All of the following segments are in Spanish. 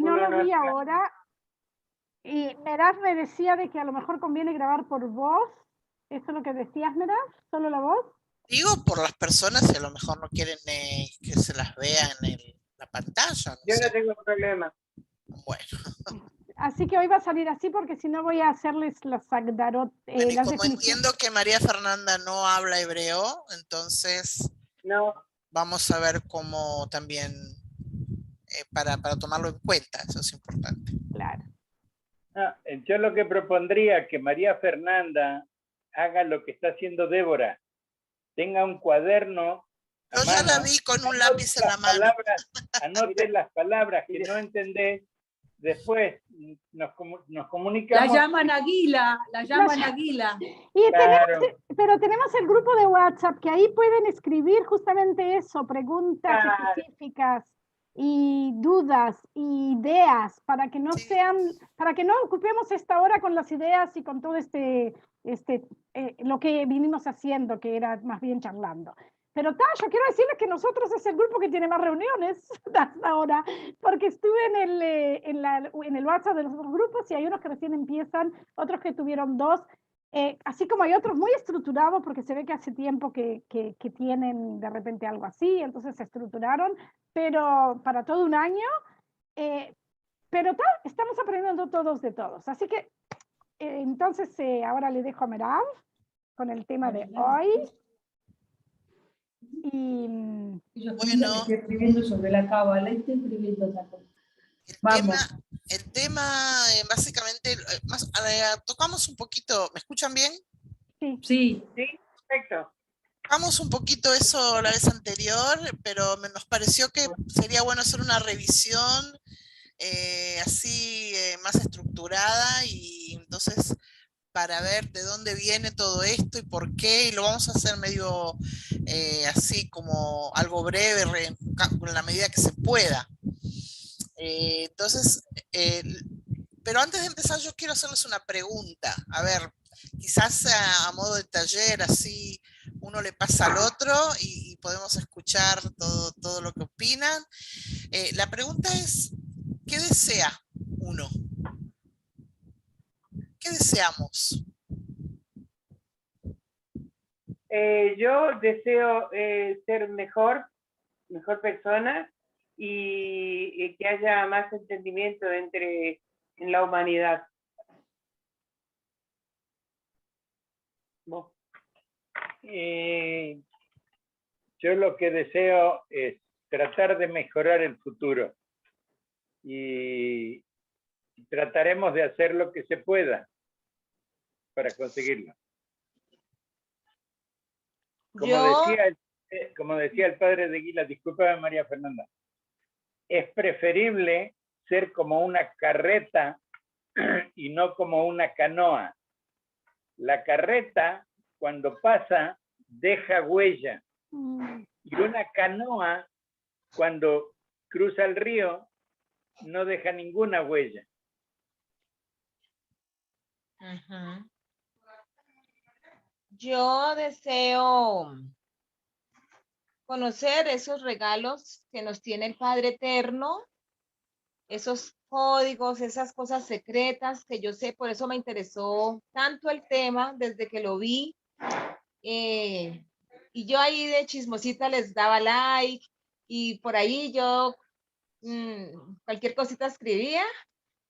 no Uno lo no vi está- ahora. Y Meraz me decía de que a lo mejor conviene grabar por voz. ¿Eso es lo que decías, Meraz? ¿Solo la voz? Digo por las personas que a lo mejor no quieren que se las vea en la pantalla, no Yo no sé. tengo problema. Bueno, Así que hoy va a salir así porque si no voy a hacerles las Agdarot, bueno, y las como definiciones. entiendo que María Fernanda no habla hebreo, entonces No, vamos a ver cómo también, para tomarlo en cuenta, eso es importante. Claro. yo lo que propondría que María Fernanda haga lo que está haciendo Débora. Tenga un cuaderno a Yo ya la mano, vi con un anote lápiz en la las mano. palabras, anote las palabras que no entendés, después nos La comunicamos. llaman Águila, la llaman Águila. Y Claro. pero tenemos el grupo de WhatsApp que ahí pueden escribir justamente eso, preguntas Claro. específicas y dudas y ideas para que no Sí. sean, para que no ocupemos esta hora con las ideas y con todo lo que vinimos haciendo, que era más bien charlando. Pero yo quiero decirles que nosotros es el grupo que tiene más reuniones hasta ahora, porque estuve en el WhatsApp de los otros grupos y hay unos que recién empiezan, otros que tuvieron 2, así como hay otros muy estructurados, porque se ve que hace tiempo que tienen de repente algo así, entonces se estructuraron, pero para todo un año, pero estamos aprendiendo todos de todos. Así que entonces ahora le dejo a Merav con el tema de hoy. Y Yo Bueno. estoy escribiendo sobre la cábala y estoy escribiendo otra cosa. Vamos. El tema básicamente, tocamos un poquito, ¿me escuchan bien? sí. Sí. Sí, perfecto. Tocamos un poquito eso la vez anterior, pero nos pareció que sería bueno hacer una revisión así más estructurada, y entonces para ver de dónde viene todo esto y por qué, y lo vamos a hacer medio así como algo breve, en la medida que se pueda. Entonces, pero antes de empezar yo quiero hacerles una pregunta. A ver, quizás a modo de taller, así uno le pasa al otro y podemos escuchar todo lo que opinan. La pregunta es, ¿qué desea uno? ¿Qué deseamos? Yo deseo ser mejor persona y que haya más entendimiento en la humanidad. ¿Vos? Yo lo que deseo es tratar de mejorar el futuro y trataremos de hacer lo que se pueda para conseguirlo. Como decía el padre de Guila, discúlpame María Fernanda, es preferible ser como una carreta y no como una canoa. La carreta, cuando pasa, deja huella. Y una canoa, cuando cruza el río, no deja ninguna huella. Uh-huh. Yo deseo conocer esos regalos que nos tiene el Padre Eterno, esos códigos, esas cosas secretas que yo sé, por eso me interesó tanto el tema desde que lo vi. Y yo ahí de chismosita les daba like y por ahí yo cualquier cosita escribía,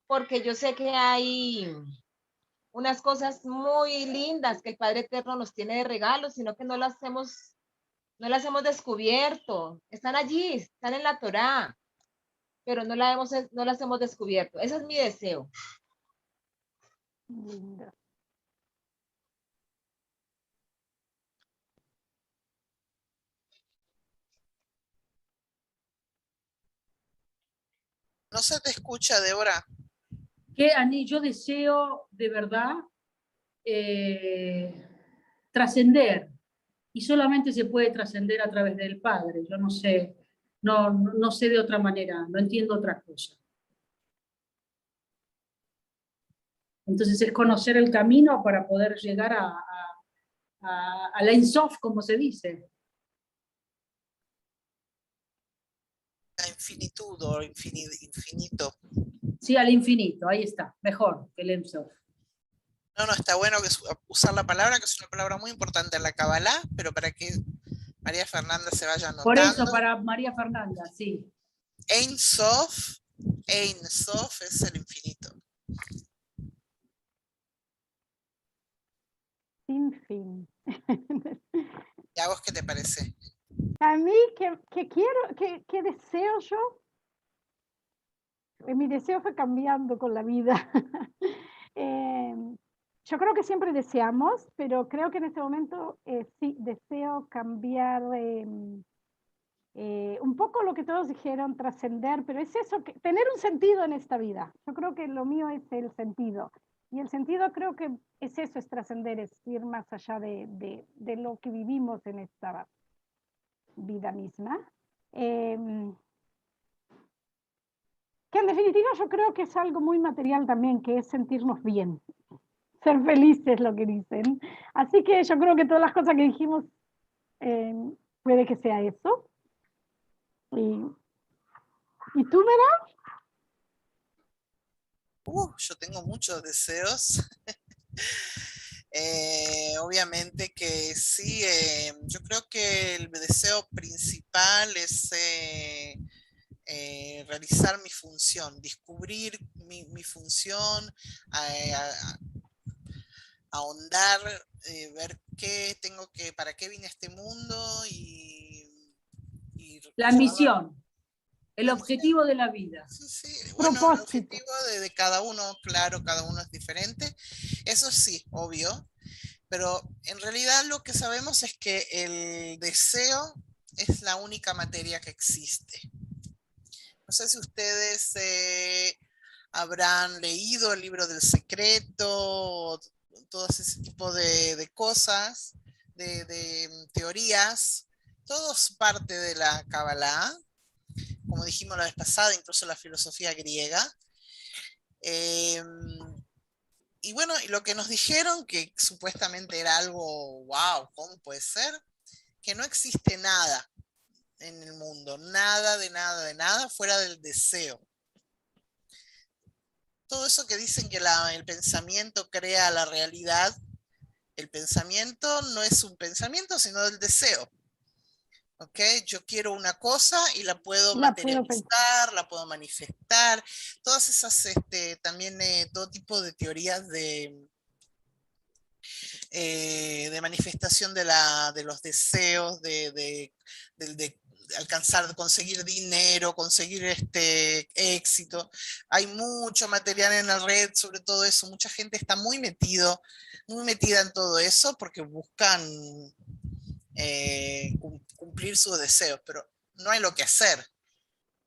porque yo sé que hay unas cosas muy lindas que el Padre Eterno nos tiene de regalo, sino que no las hemos descubierto. Están allí, están en la Torá, pero no las hemos descubierto. Ese es mi deseo. Lindo. No se te escucha, Débora. Que Ani, yo deseo de verdad trascender, y solamente se puede trascender a través del Padre. Yo no sé, no sé de otra manera, no entiendo otra cosa. Entonces es conocer el camino para poder llegar a la Ein Sof, como se dice. La infinitud o infinito. Sí, al infinito, ahí está, mejor que el Ein Sof. No, está bueno que usar la palabra, que es una palabra muy importante en la Kabbalah, pero para que María Fernanda se vaya anotando. Por eso, para María Fernanda, sí. Ein Sof es el infinito. Sin fin. ¿Y a vos qué te parece? A mí, que quiero, que deseo yo, mi deseo fue cambiando con la vida. Yo creo que siempre deseamos, pero creo que en este momento sí deseo cambiar un poco lo que todos dijeron, trascender, pero es eso, tener un sentido en esta vida. Yo creo que lo mío es el sentido. Y el sentido creo que es eso, es trascender, es ir más allá de lo que vivimos en esta vida misma. Que en definitiva yo creo que es algo muy material también, que es sentirnos bien, ser felices, lo que dicen. Así que yo creo que todas las cosas que dijimos puede que sea eso. ¿Y tú, Vera? Yo tengo muchos deseos. Obviamente que sí, yo creo que el deseo principal es realizar mi función, descubrir mi función, ahondar, ver para qué vine a este mundo y la misión, el objetivo de la vida. Sí. Bueno, Propósito. el objetivo de cada uno, claro, cada uno es diferente. Eso sí, obvio. Pero en realidad lo que sabemos es que el deseo es la única materia que existe. No sé si ustedes habrán leído el libro del secreto, todo ese tipo de cosas, de teorías. Todo es parte de la Kabbalah, como dijimos la vez pasada, incluso la filosofía griega. Y bueno, y lo que nos dijeron, que supuestamente era algo, wow, ¿cómo puede ser? Que no existe nada en el mundo, nada de nada, fuera del deseo. Todo eso que dicen que el pensamiento crea la realidad, el pensamiento no es un pensamiento, sino del deseo. ¿Ok? Yo quiero una cosa y la puedo materializar, la puedo manifestar. Todas esas, también todo tipo de teorías de manifestación de los deseos, de alcanzar, conseguir dinero, conseguir éxito. Hay mucho material en la red sobre todo eso. Mucha gente está muy metida en todo eso porque buscan cumplir sus deseos, pero no hay lo que hacer.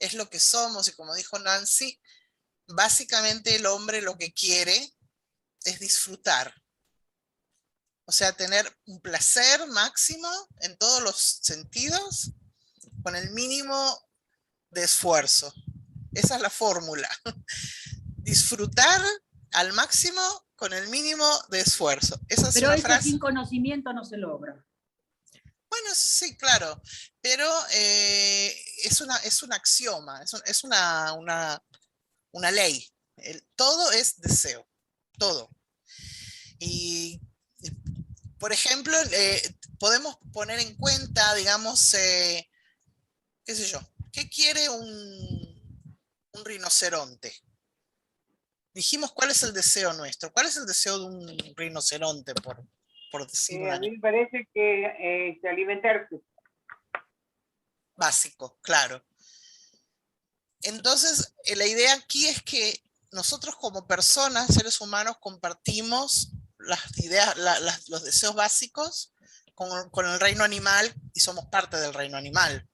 Es lo que somos y como dijo Nancy, básicamente el hombre lo que quiere es disfrutar. O sea, tener un placer máximo en todos los sentidos con el mínimo de esfuerzo. Esa es la fórmula. Disfrutar al máximo con el mínimo de esfuerzo. Esa es pero una eso frase. Sin conocimiento no se logra. Bueno, sí, claro, pero es un axioma, es una ley. Todo es deseo, todo. Y, por ejemplo, podemos poner en cuenta, digamos, qué sé yo, ¿qué quiere un rinoceronte? Dijimos cuál es el deseo nuestro. ¿Cuál es el deseo de un rinoceronte, por decir un A mí animal? me parece que alimentarse. Básico, claro. Entonces, la idea aquí es que nosotros como personas, seres humanos, compartimos las ideas, los deseos básicos con el reino animal y somos parte del reino animal.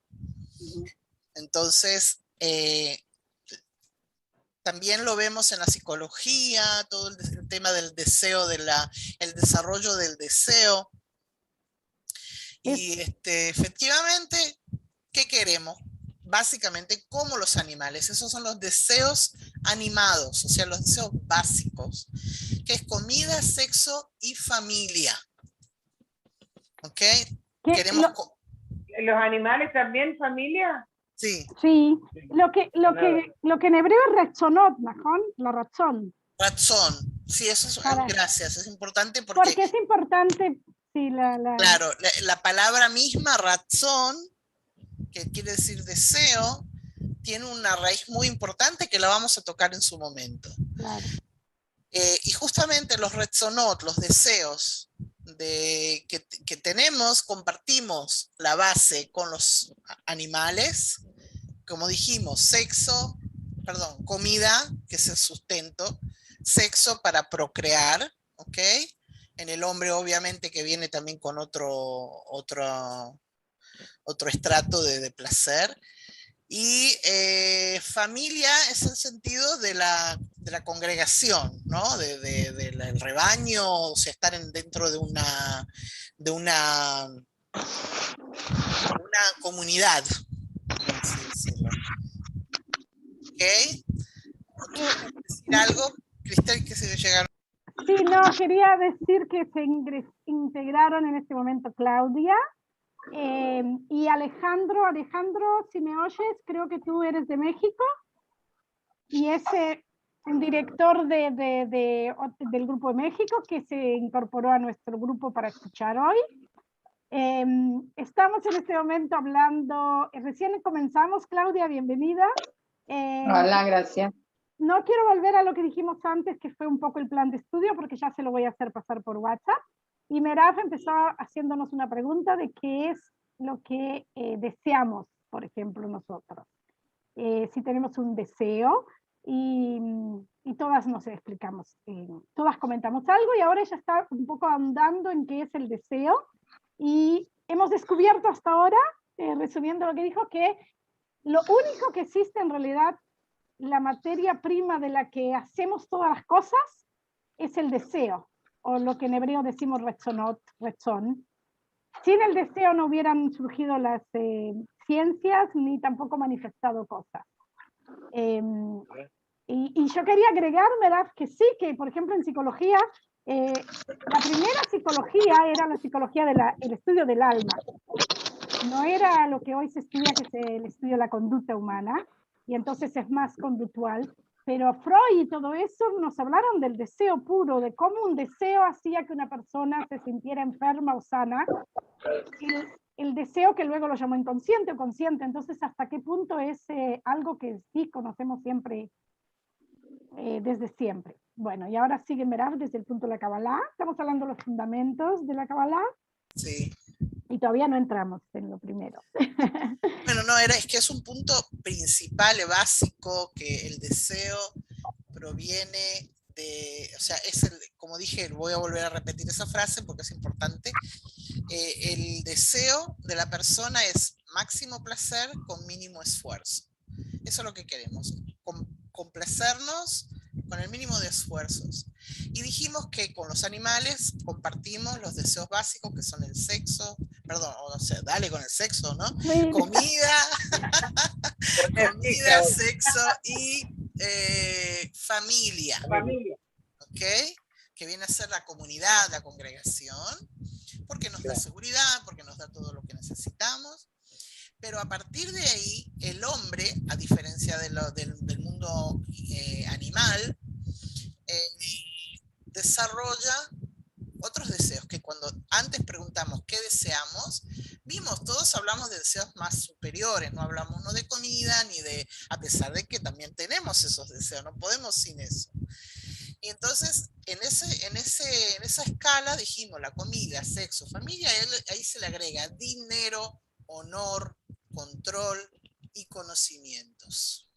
Entonces, también lo vemos en la psicología, todo el tema del deseo, el desarrollo del deseo. Y efectivamente, ¿qué queremos? Básicamente como los animales. Esos son los deseos animados, o sea, los deseos básicos, que es comida, sexo y familia. ¿Ok? ¿Los animales también familia? Sí, Sí, Sí. lo que en hebreo es retzonot, ¿נכון? La razón. razón. Sí, eso es, Para- gracias, es importante porque, Porque es importante, sí, claro, la palabra misma, razón, que quiere decir deseo, tiene una raíz muy importante que la vamos a tocar en su momento. claro. Y justamente los retzonot, los deseos que tenemos, compartimos la base con los animales, como dijimos, comida, que es el sustento, sexo para procrear, ¿ok? En el hombre obviamente que viene también con otro estrato de placer. Y familia es el sentido de la congregación, ¿no? Del rebaño, o sea, estar dentro de una comunidad, por así decirlo. ¿Ok? ¿O tú quieres decir algo, Cristel, que se llegaron? Sí, no, quería decir que se integraron en este momento Claudia y Alejandro. Alejandro, si me oyes, creo que tú eres de México y es un director del Grupo de México que se incorporó a nuestro grupo para escuchar hoy. Estamos en este momento hablando, recién comenzamos, Claudia, bienvenida. Hola, gracias. No quiero volver a lo que dijimos antes, que fue un poco el plan de estudio, porque ya se lo voy a hacer pasar por WhatsApp. Y Meraf empezó haciéndonos una pregunta de qué es lo que deseamos, por ejemplo, nosotros. Si tenemos un deseo y todas nos explicamos, todas comentamos algo y ahora ella está un poco andando en qué es el deseo. Y hemos descubierto hasta ahora, resumiendo lo que dijo, que lo único que existe en realidad, la materia prima de la que hacemos todas las cosas, es el deseo, o lo que en hebreo decimos retzonot, retzón. Sin el deseo no hubieran surgido las ciencias, ni tampoco manifestado cosas. Y yo quería agregar, ¿verdad? Que sí, que por ejemplo en psicología, la primera psicología era la psicología el estudio del alma. No era lo que hoy se estudia, que es el estudio de la conducta humana, y entonces es más conductual. Pero Freud y todo eso nos hablaron del deseo puro, de cómo un deseo hacía que una persona se sintiera enferma o sana. El deseo que luego lo llamó inconsciente o consciente. Entonces, ¿hasta qué punto es algo que sí conocemos siempre, desde siempre? Bueno, y ahora sigue Merab desde el punto de la Kabbalah. Estamos hablando de los fundamentos de la Kabbalah. Sí. Y todavía no entramos en lo primero. Bueno, no, es que es un punto principal, básico, que el deseo proviene de, o sea, como dije, voy a volver a repetir esa frase porque es importante. El deseo de la persona es máximo placer con mínimo esfuerzo. Eso es lo que queremos, complacernos con el mínimo de esfuerzos. Y dijimos que con los animales compartimos los deseos básicos, que son el sexo, perdón, o sea, dale con el sexo, ¿no? Sí. Comida, sexo y familia. ¿Ok? Que viene a ser la comunidad, la congregación, porque nos da seguridad, porque nos da todo lo que necesitamos. Pero a partir de ahí, el hombre, a diferencia del mundo animal, desarrolla otros deseos que cuando antes preguntamos qué deseamos, todos hablamos de deseos más superiores, no hablamos no de comida ni de, a pesar de que también tenemos esos deseos, no podemos sin eso. Y entonces, en esa escala dijimos la comida, sexo, familia, ahí se le agrega dinero, honor, control y conocimientos.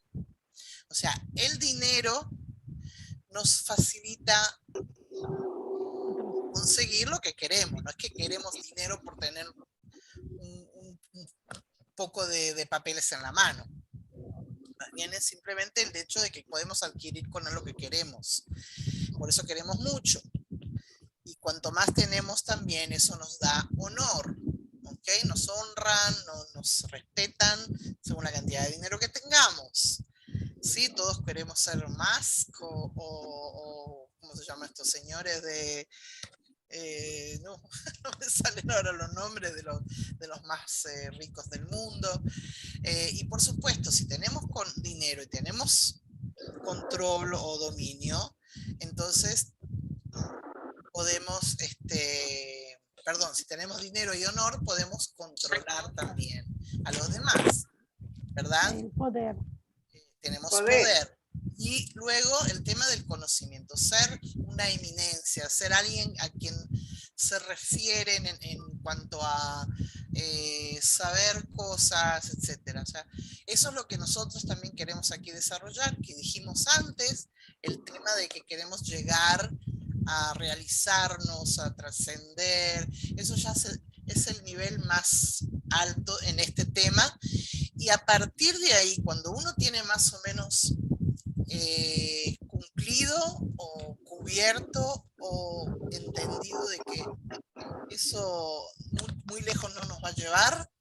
O sea, el dinero nos facilita conseguir lo que queremos. No es que queremos dinero por tener un poco de papeles en la mano. Viene simplemente el hecho de que podemos adquirir con lo que queremos. Por eso queremos mucho. Y cuanto más tenemos también, eso nos da honor. ¿Okay? Nos honran, nos respetan según la cantidad de dinero que tengamos. ¿Sí? Todos queremos ser más o ¿cómo se llaman estos señores de no, no me salen ahora los nombres de los más ricos del mundo. Y por supuesto, si tenemos dinero y tenemos control o dominio, entonces podemos, perdón, si tenemos dinero y honor, podemos controlar también a los demás, ¿verdad? El poder. Tenemos poder. Y luego el tema del conocimiento, ser una eminencia, ser alguien a quien se refieren en cuanto a saber cosas, etc. O sea, eso es lo que nosotros también queremos aquí desarrollar, que dijimos antes, el tema de que queremos llegar a realizarnos, a trascender, eso ya es el nivel más alto en este tema. Y a partir de ahí, cuando uno tiene más o menos cumplido o cubierto o entendido de que eso muy lejos no nos va a llevar,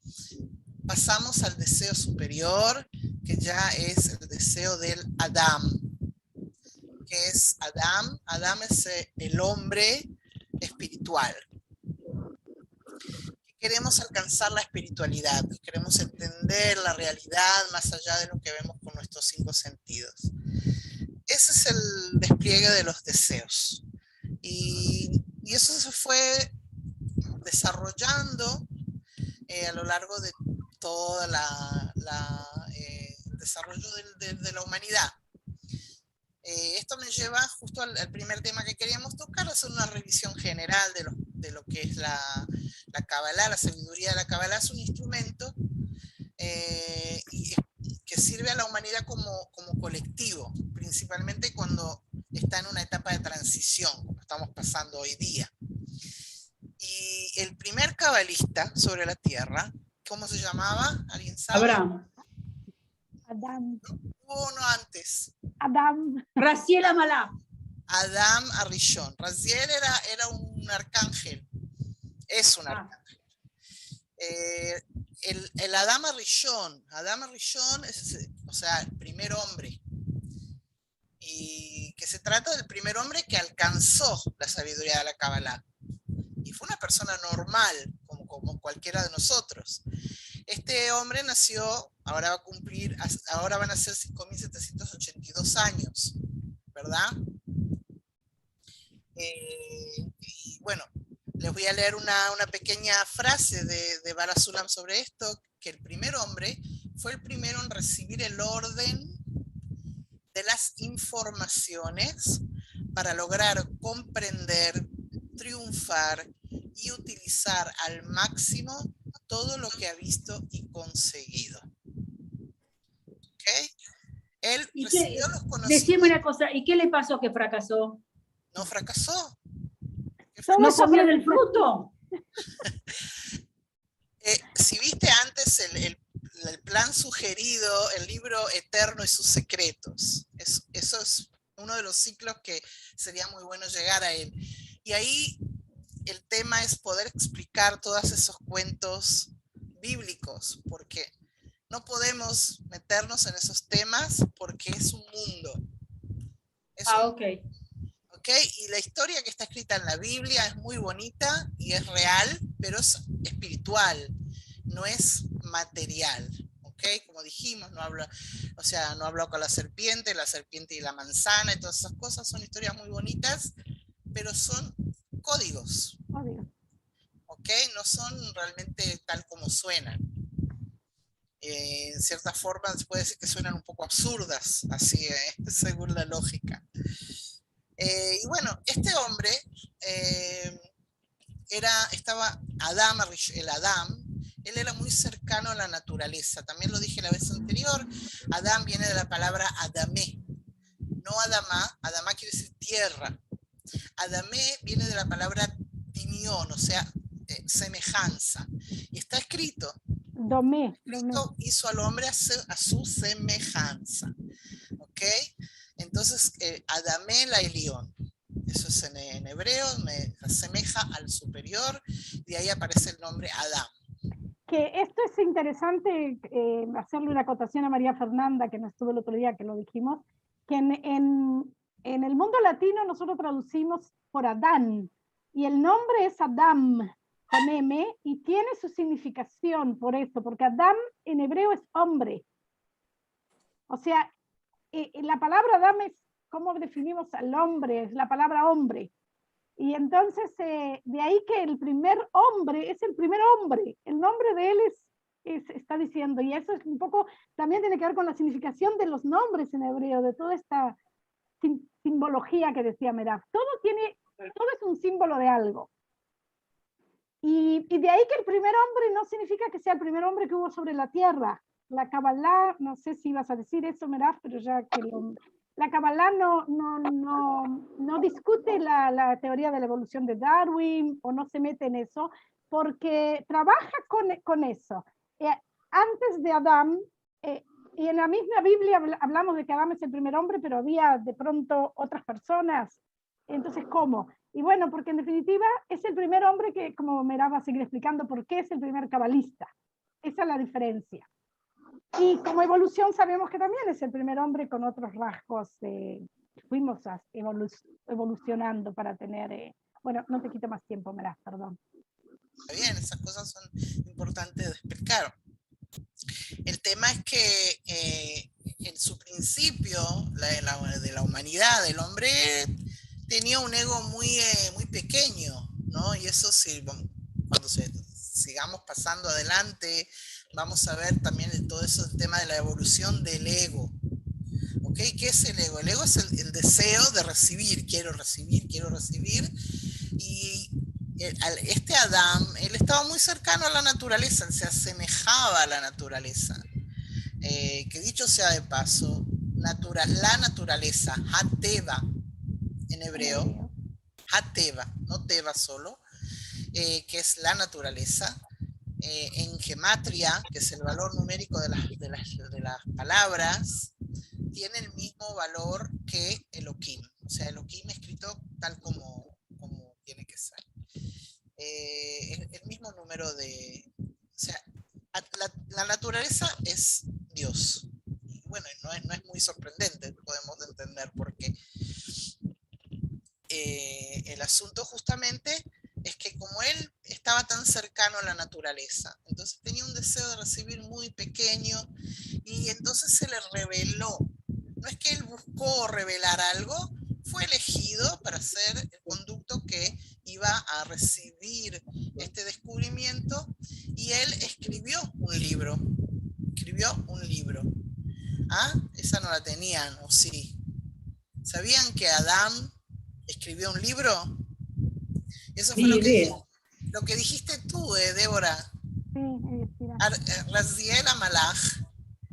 pasamos al deseo superior, que ya es el deseo del Adam. ¿Qué es Adam? Adam es el hombre espiritual. Queremos alcanzar la espiritualidad, queremos entender la realidad más allá de lo que vemos con nuestros 5 sentidos. Ese es el despliegue de los deseos. Y eso se fue desarrollando a lo largo de todo el desarrollo de la humanidad. Esto me lleva justo al primer tema que queríamos tocar, hacer una revisión general de lo que es la Kabbalah, la sabiduría de la Kabbalah. Es un instrumento que sirve a la humanidad como colectivo, principalmente cuando está en una etapa de transición, como estamos pasando hoy día. Y el primer cabalista sobre la tierra, ¿cómo se llamaba? ¿Alguien sabe? Abraham. Adam. Hubo uno antes. Adam. Raziel Amalá. Adam Arishon. Raziel era un arcángel. Es un arcángel. El Adam Arishon. Adam Arishon es, o sea, el primer hombre. Y que se trata del primer hombre que alcanzó la sabiduría de la Kabbalah. Y fue una persona normal, como cualquiera de nosotros. Este hombre nació, ahora van a ser 5.782 años, ¿verdad? Y bueno, les voy a leer una pequeña frase de Barasulam sobre esto, que el primer hombre fue el primero en recibir el orden de las informaciones para lograr comprender, triunfar y utilizar al máximo todo lo que ha visto y conseguido. ¿Ok? Él recibió los conocimientos. Decime una cosa, ¿y qué le pasó que fracasó? No fracasó. ¿No comió del fruto? Si viste antes el plan sugerido, el libro Eterno y sus secretos, eso es uno de los ciclos que sería muy bueno llegar a él. Y ahí el tema es poder explicar todos esos cuentos bíblicos, porque no podemos meternos en esos temas porque es un mundo. Ok. Y la historia que está escrita en la Biblia es muy bonita y es real, pero es espiritual, no es material. Como dijimos, no habló con la serpiente y la manzana y todas esas cosas, son historias muy bonitas, pero son códigos. No son realmente tal como suenan. En cierta forma se puede decir que suenan un poco absurdas, así según la lógica. Y bueno, este hombre estaba el Adam, él era muy cercano a la naturaleza. También lo dije la vez anterior, Adam viene de la palabra Adamé, no Adamá. Adamá quiere decir tierra. Adamé viene de la palabra dimión, o sea, semejanza. Y está escrito, Cristo hizo al hombre a su semejanza. Entonces, Adamé la Elión. Eso es en hebreo, me asemeja al superior, de ahí aparece el nombre Adam. Que esto es interesante, hacerle una acotación a María Fernanda, que no estuvo el otro día, que lo dijimos, que en el mundo latino nosotros traducimos por Adán, Y el nombre es Adam, con M, y tiene su significación por esto, porque Adam en hebreo es hombre. O sea, la palabra Adam es, ¿cómo definimos al hombre? Es la palabra hombre. Y entonces, de ahí que el primer hombre es el primer hombre. El nombre de él está diciendo, y eso es un poco, también tiene que ver con la significación de los nombres en hebreo, de toda esta simbología que decía Merab. Todo es un símbolo de algo. Y de ahí que el primer hombre no significa que sea el primer hombre que hubo sobre la tierra. La Kabbalah, no sé si ibas a decir eso, Merab, pero ya que la Kabbalah no discute la teoría de la evolución de Darwin, o no se mete en eso, porque trabaja con eso. Antes de Adán, y en la misma Biblia hablamos de que Adán es el primer hombre, pero había de pronto otras personas. Entonces, ¿cómo? Y bueno, porque en definitiva es el primer hombre que, como Merab va a seguir explicando, por qué es el primer cabalista. Esa es la diferencia. Y como evolución sabemos que también es el primer hombre con otros rasgos. Fuimos evolucionando para tener... bueno, no te quito más tiempo, Merab, perdón. Está bien, esas cosas son importantes de explicar. El tema es que en su principio de la humanidad, el hombre tenía un ego muy pequeño, ¿no? Y eso sí, cuando sigamos pasando adelante, vamos a ver también todo eso, el tema de la evolución del ego. ¿Ok? ¿Qué es el ego? El ego es el deseo de recibir, quiero recibir, y este Adán, él estaba muy cercano a la naturaleza, se asemejaba a la naturaleza. Que dicho sea de paso, la naturaleza, Hateva, en hebreo, Hateva, no Teva solo, que es la naturaleza, en gematria, que es el valor numérico de las palabras, tiene el mismo valor que Elohim. O sea, Elohim escrito tal como tiene que ser. El mismo número de... O sea, la naturaleza es Dios. Y bueno, no es muy sorprendente, podemos entender por qué. El asunto justamente es que como él estaba tan cercano a la naturaleza, entonces tenía un deseo de recibir muy pequeño, y entonces se le reveló. No es que él buscó revelar algo, fue elegido para ser el conducto que iba a recibir este descubrimiento, y él escribió un libro. ¿Ah? Esa no la tenían, ¿o sí? ¿Sabían que Adán escribió un libro? Eso fue lo que dijiste tú, Débora. Sí, Raziel Amalach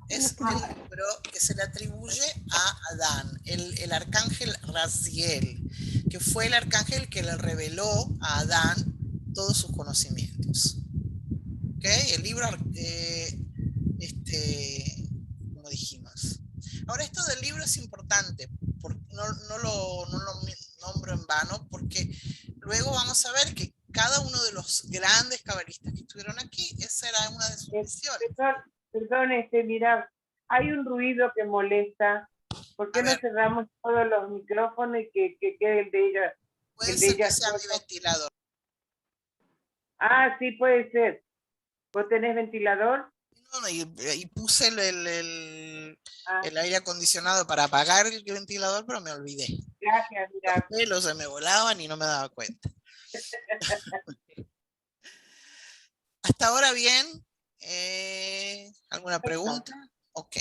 es el libro que se le atribuye a Adán, el arcángel Raziel, que fue el arcángel que le reveló a Adán todos sus conocimientos. ¿Okay? El libro, como dijimos. Ahora, esto del libro es importante, no lo nombro en vano, porque luego vamos a ver que cada uno de los grandes cabalistas que estuvieron aquí, esa era una de sus misiones. Perdón, mira, hay un ruido que molesta. ¿Por qué no cerramos todos los micrófonos y que quede el de ella? Puede ser que sea mi ventilador. Ah, sí, puede ser. ¿Vos tenés ventilador? No, y puse el aire acondicionado para apagar el ventilador, pero me olvidé. Gracias, mira. Los pelos se me volaban y no me daba cuenta. Hasta ahora bien. ¿Alguna pregunta? Ok.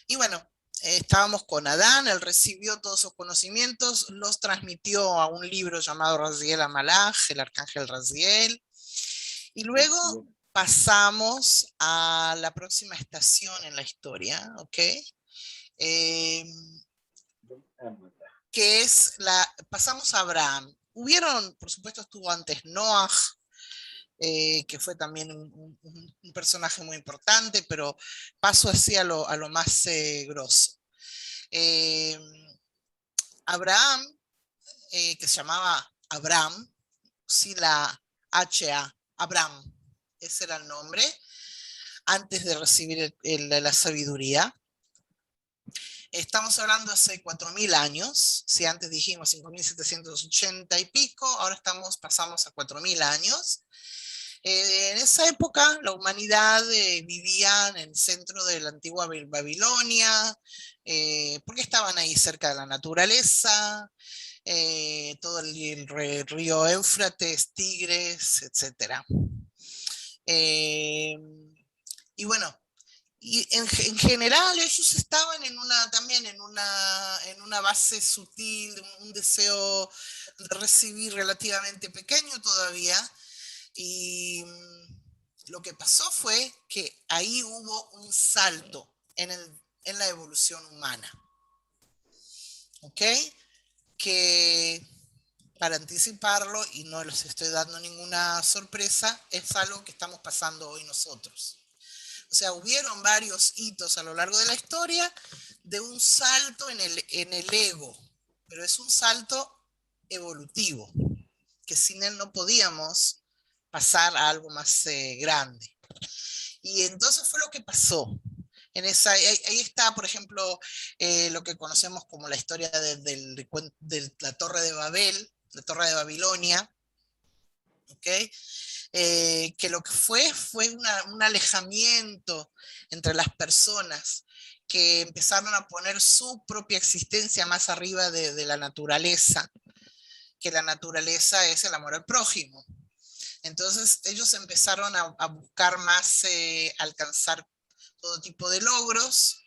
Y bueno, estábamos con Adán, él recibió todos sus conocimientos, los transmitió a un libro llamado Raziel Amalach, el arcángel Raziel, y luego pasamos a la próxima estación en la historia, ¿ok? Que es pasamos a Abraham. Por supuesto, estuvo antes Noah, que fue también un personaje muy importante, pero paso así a lo más grosso. Abraham, que se llamaba Abram, sí, la H-A, Abram, ese era el nombre, antes de recibir la sabiduría. Estamos hablando hace 4000 años, Si antes dijimos 5.780 y pico, ahora pasamos a 4.000 años. En esa época la humanidad vivía en el centro de la antigua Babilonia, porque estaban ahí cerca de la naturaleza, todo el río Éufrates, Tigres, etc. Y bueno, y en general ellos estaban también en una base sutil, un deseo de recibir relativamente pequeño todavía, y lo que pasó fue que ahí hubo un salto en la evolución humana. ¿Ok? Que para anticiparlo, y no les estoy dando ninguna sorpresa, es algo que estamos pasando hoy nosotros. O sea, hubieron varios hitos a lo largo de la historia de un salto en el ego, pero es un salto evolutivo, que sin él no podíamos pasar a algo más grande. Y entonces fue lo que pasó. Ahí está, por ejemplo, lo que conocemos como la historia de la Torre de Babel, la Torre de Babilonia, ¿okay? Que lo que fue un alejamiento entre las personas que empezaron a poner su propia existencia más arriba de la naturaleza, que la naturaleza es el amor al prójimo. Entonces ellos empezaron a buscar más alcanzar todo tipo de logros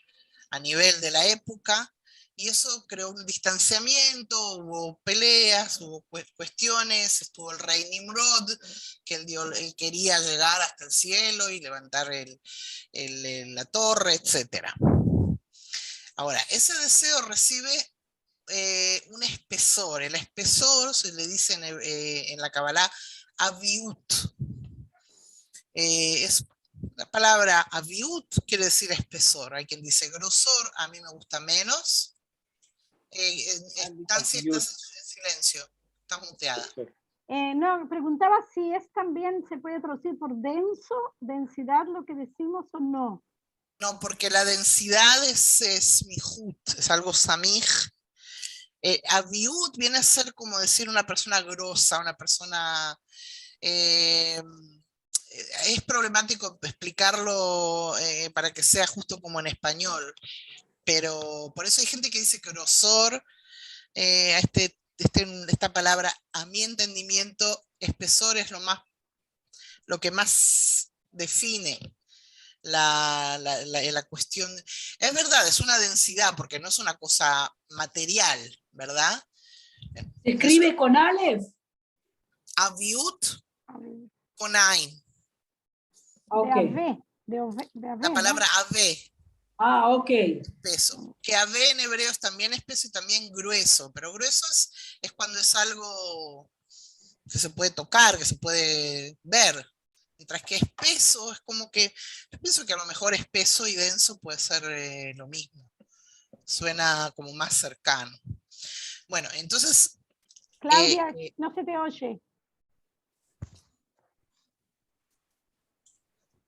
a nivel de la época, y eso creó un distanciamiento, hubo peleas, hubo cuestiones, estuvo el rey Nimrod, que él quería llegar hasta el cielo y levantar la torre, etc. Ahora, ese deseo recibe un espesor. El espesor se le dice en la Kabbalah aviut. La palabra aviut quiere decir espesor. Hay quien dice grosor, a mí me gusta menos. Nancy, estás en silencio, estás muteada. No, preguntaba si es también, se puede traducir por denso, densidad, lo que decimos o no. No, porque la densidad es mihut, es algo samij. Aviut viene a ser como decir una persona grosa, una persona... es problemático explicarlo para que sea justo como en español, pero por eso hay gente que dice que grosor, esta palabra, a mi entendimiento, espesor es lo que más define la cuestión. Es verdad, es una densidad, porque no es una cosa material, ¿verdad? ¿Se escribe con Aleph? Aviut con Ain. Okay. De La palabra ¿no? ave. Ah, ok. Espeso. Que ave en hebreo es también espeso y también grueso, pero grueso es cuando es algo que se puede tocar, que se puede ver. Mientras que espeso es como que, yo pienso que a lo mejor espeso y denso puede ser lo mismo. Suena como más cercano. Bueno, entonces... Claudia, no se te oye.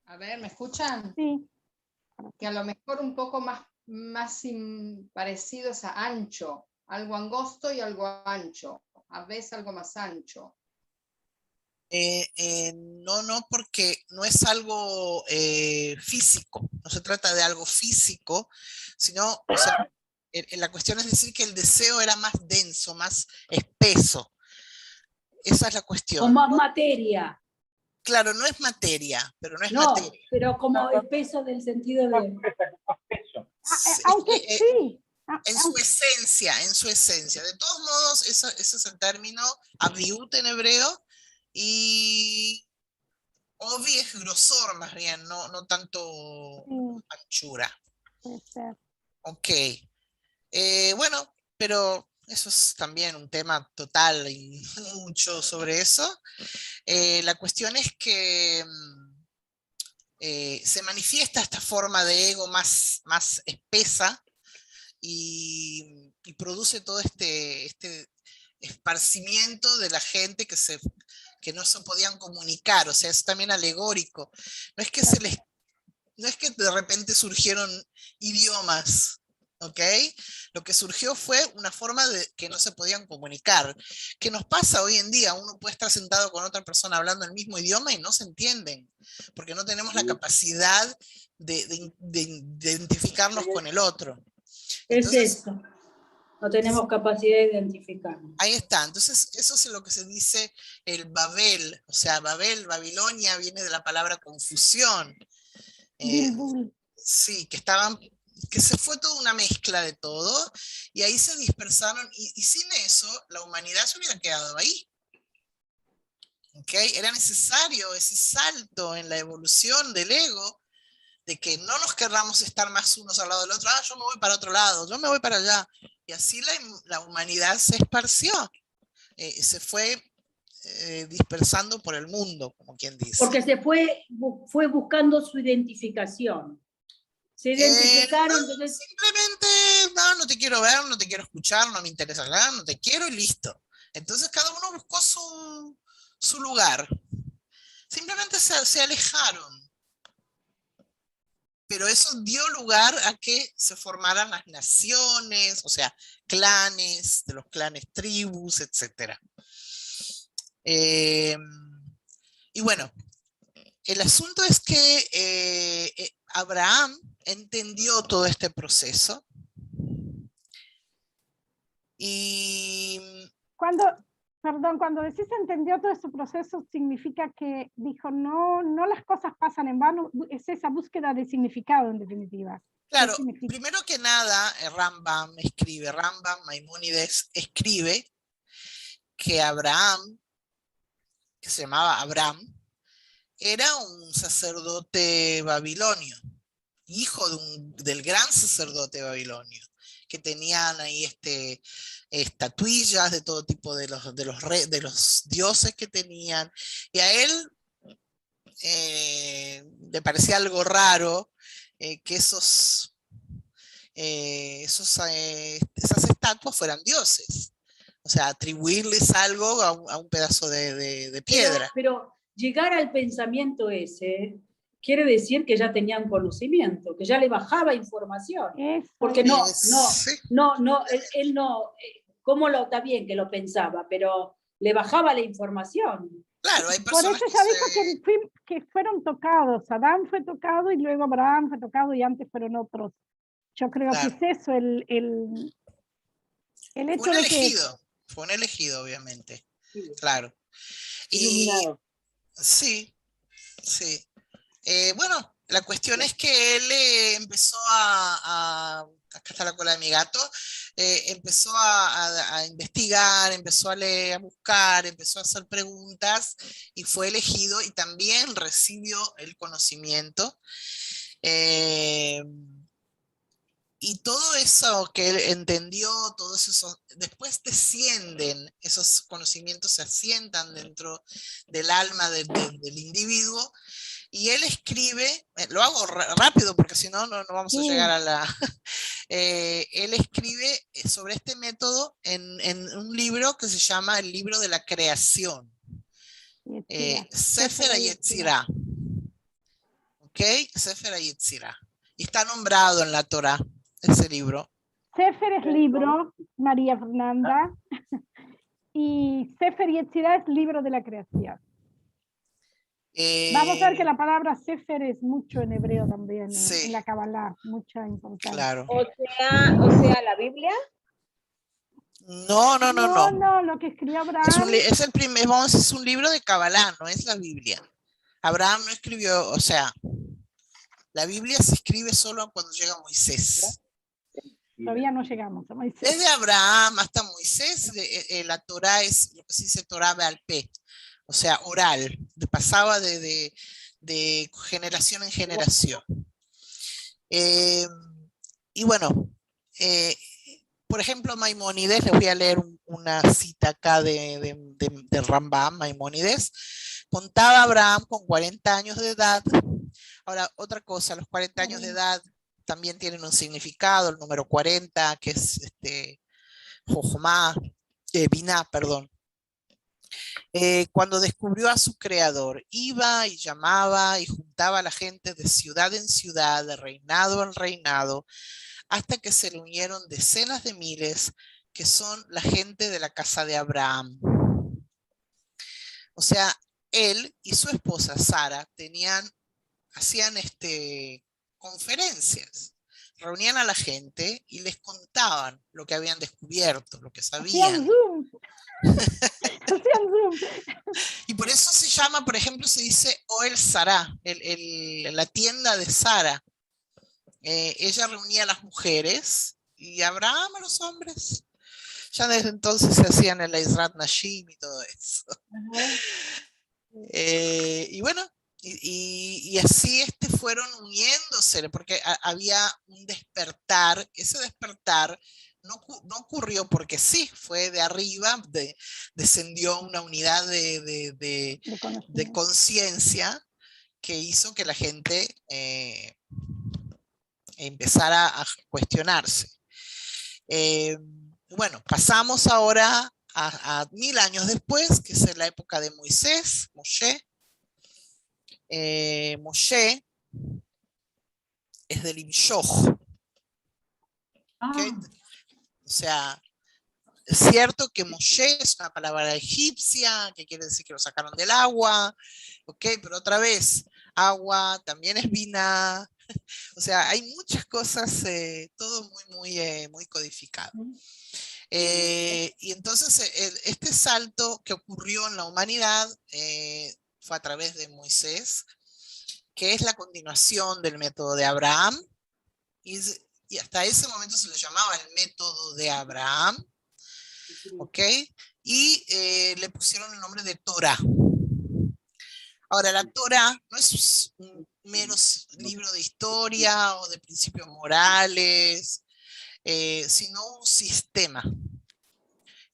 A ver, ¿me escuchan? Sí. Que a lo mejor un poco más parecidos a ancho, algo angosto y algo ancho, a veces algo más ancho. No, porque no es algo físico, no se trata de algo físico, sino, o sea, la cuestión es decir que el deseo era más denso, más espeso. Esa es la cuestión. Con más materia. Claro, no es materia, pero no es materia. Pero como espeso del sentido de... Aunque sí. En su esencia. De todos modos, ese es el término aviut en hebreo, y ovi es grosor más bien, no tanto anchura. Puede ser. Ok. Bueno, pero eso es también un tema total y mucho sobre eso. La cuestión es que se manifiesta esta forma de ego más espesa y produce todo este esparcimiento de la gente que no se podían comunicar. O sea, es también alegórico. No es que de repente surgieron idiomas ¿ok? Lo que surgió fue una forma de que no se podían comunicar. ¿Qué nos pasa hoy en día? Uno puede estar sentado con otra persona hablando el mismo idioma y no se entienden, porque no tenemos la capacidad de identificarnos con el otro. Entonces, es eso. No tenemos capacidad de identificarnos. ahí está. Entonces, eso es lo que se dice el Babel. O sea, Babel, Babilonia, viene de la palabra confusión. Bilbul. Sí, que se fue toda una mezcla de todo, y ahí se dispersaron, y sin eso la humanidad se hubiera quedado ahí. ¿Okay? Era necesario ese salto en la evolución del ego, de que no nos querramos estar más unos al lado del otro, yo me voy para otro lado, yo me voy para allá, y así la humanidad se esparció, se fue dispersando por el mundo, como quien dice. Porque se fue buscando su identificación. Se identificaron, No, entonces... simplemente, no te quiero ver, no te quiero escuchar, no me interesa hablar, no te quiero y listo. Entonces cada uno buscó su lugar. Simplemente se alejaron. Pero eso dio lugar a que se formaran las naciones, o sea, clanes, de los clanes tribus, etc. Y bueno, el asunto es que Abraham entendió todo este proceso y Cuando decís entendió todo ese proceso, significa que dijo, no, no las cosas pasan en vano, es esa búsqueda de significado en definitiva. claro, primero que nada, Rambam Maimónides escribe que Abraham, que se llamaba Abraham, era un sacerdote babilonio, hijo del gran sacerdote babilonio, que tenían ahí estatuillas de todo tipo de los dioses que tenían, y a él le parecía algo raro que esas estatuas fueran dioses, o sea, atribuirles algo a un pedazo de piedra. Pero llegar al pensamiento ese quiere decir que ya tenían conocimiento, que ya le bajaba información. Porque él no, está bien que lo pensaba, pero le bajaba la información. Claro, hay por eso ya dijo que fueron tocados. Adán fue tocado y luego Abraham fue tocado y antes fueron otros. Yo creo que es eso el hecho de que... Fue un elegido, obviamente. Sí. Claro. Iluminado. Sí. Bueno, la cuestión es que él empezó acá está la cola de mi gato, empezó a investigar, empezó a leer, a buscar, empezó a hacer preguntas y fue elegido y también recibió el conocimiento. Y todo eso que él entendió, todos esos, después descienden, esos conocimientos se asientan dentro del alma del individuo, y él escribe, lo hago rápido porque si no, no vamos a llegar a la... él escribe sobre este método en un libro que se llama el libro de la creación, Sefer HaYetzirah. ¿Ok? Sefer HaYetzirah. Y está nombrado en la Torá, ese libro. Sefer es libro, María Fernanda, y Sefer Yetzirah es libro de la creación. Vamos a ver que la palabra Sefer es mucho en hebreo también, sí, en la Kabbalah, mucha importancia. Claro. O sea, la Biblia. No, lo que escribió Abraham. Es un libro de Kabbalah, no es la Biblia. Abraham no escribió, o sea, la Biblia se escribe solo cuando llega Moisés. Todavía no llegamos a Moisés. Desde Abraham hasta Moisés, la Torá es lo que se dice Torá Be'al Peh, o sea, oral, pasaba de generación en generación. Y bueno, por ejemplo, Maimónides, les voy a leer una cita acá de Rambam, Maimónides. Contaba Abraham con 40 años de edad. Ahora, otra cosa, los 40 años de edad también tienen un significado, el número 40, que es Jochma, Biná, perdón. Cuando descubrió a su creador, iba y llamaba y juntaba a la gente de ciudad en ciudad, de reinado en reinado, hasta que se le unieron decenas de miles, que son la gente de la casa de Abraham. O sea, él y su esposa Sara hacían conferencias, reunían a la gente y les contaban lo que habían descubierto, lo que sabían. Hacían Zoom. Hacían Zoom. Y por eso se llama, por ejemplo, se dice Oel Sará, la tienda de Sara. Ella reunía a las mujeres y Abraham a los hombres. Ya desde entonces se hacían el Ezrat Nashim y todo eso. Y bueno, y así fueron uniéndose, porque había un despertar. Ese despertar no ocurrió porque sí, fue de arriba, descendió una unidad de conciencia que hizo que la gente empezara a cuestionarse. Bueno, pasamos ahora a 1000 años después, que es la época de Moisés, Moshe. Moshe es del Imshoch. ¿Okay? O sea, es cierto que Moshe es una palabra egipcia, que quiere decir que lo sacaron del agua, ¿okay? Pero otra vez, agua también es vina. O sea, hay muchas cosas, todo muy codificado. Y entonces este salto que ocurrió en la humanidad fue a través de Moisés, que es la continuación del método de Abraham, y hasta ese momento se le llamaba el método de Abraham, ¿ok? Y le pusieron el nombre de Torah. Ahora, la Torah no es un mero libro de historia o de principios morales, sino un sistema.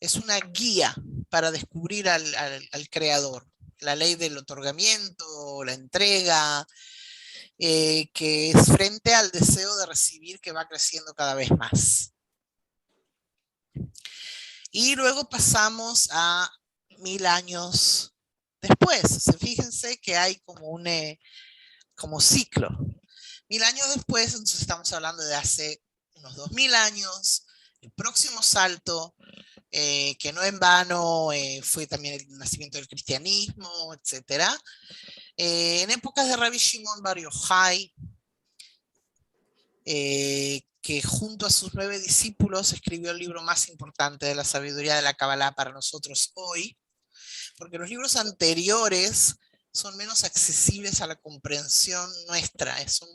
Es una guía para descubrir al creador. La ley del otorgamiento, la entrega, que es frente al deseo de recibir, que va creciendo cada vez más. Y luego pasamos a 1000 años después. Fíjense que hay como ciclo. 1000 años después, entonces estamos hablando de hace unos 2000 años, el próximo salto, que no en vano fue también el nacimiento del cristianismo, etc. En épocas de Rabbi Shimon Bar Yochai, que junto a sus 9 discípulos escribió el libro más importante de la sabiduría de la Kabbalah para nosotros hoy, porque los libros anteriores son menos accesibles a la comprensión nuestra, son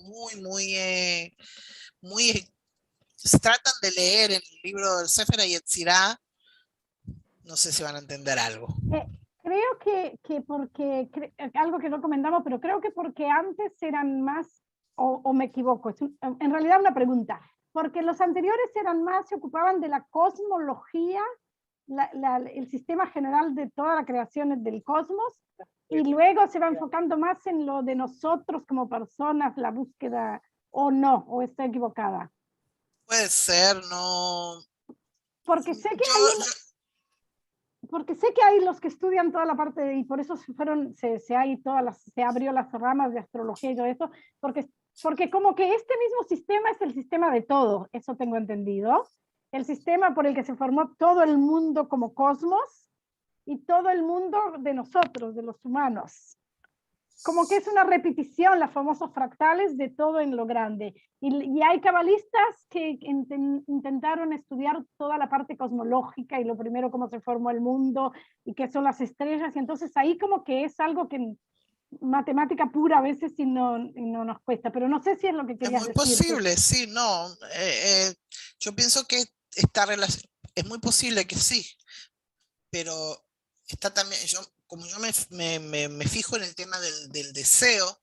se tratan de leer el libro del Sefer Yetzirah, no sé si van a entender algo. Creo que porque, algo que no comentamos, pero creo que porque antes eran más, o me equivoco, en realidad una pregunta, porque los anteriores eran más, se ocupaban de la cosmología, el sistema general de toda la creación del cosmos, y luego se va enfocando más en lo de nosotros como personas, la búsqueda, o no, o estoy equivocada. Puede ser, no. Porque sé que hay los que estudian toda la parte, y por eso se abrió las ramas de astrología y todo eso, porque como que este mismo sistema es el sistema de todo, eso tengo entendido, el sistema por el que se formó todo el mundo como cosmos, y todo el mundo de nosotros, de los humanos. Como que es una repetición, los famosos fractales de todo en lo grande. Y hay cabalistas que intentaron estudiar toda la parte cosmológica y lo primero cómo se formó el mundo y qué son las estrellas. Y entonces ahí como que es algo que matemática pura a veces y no nos cuesta. Pero no sé si es lo que querías decir. Es muy posible, sí, no. Yo pienso que es muy posible que sí. Pero está también, como yo me fijo en el tema del deseo,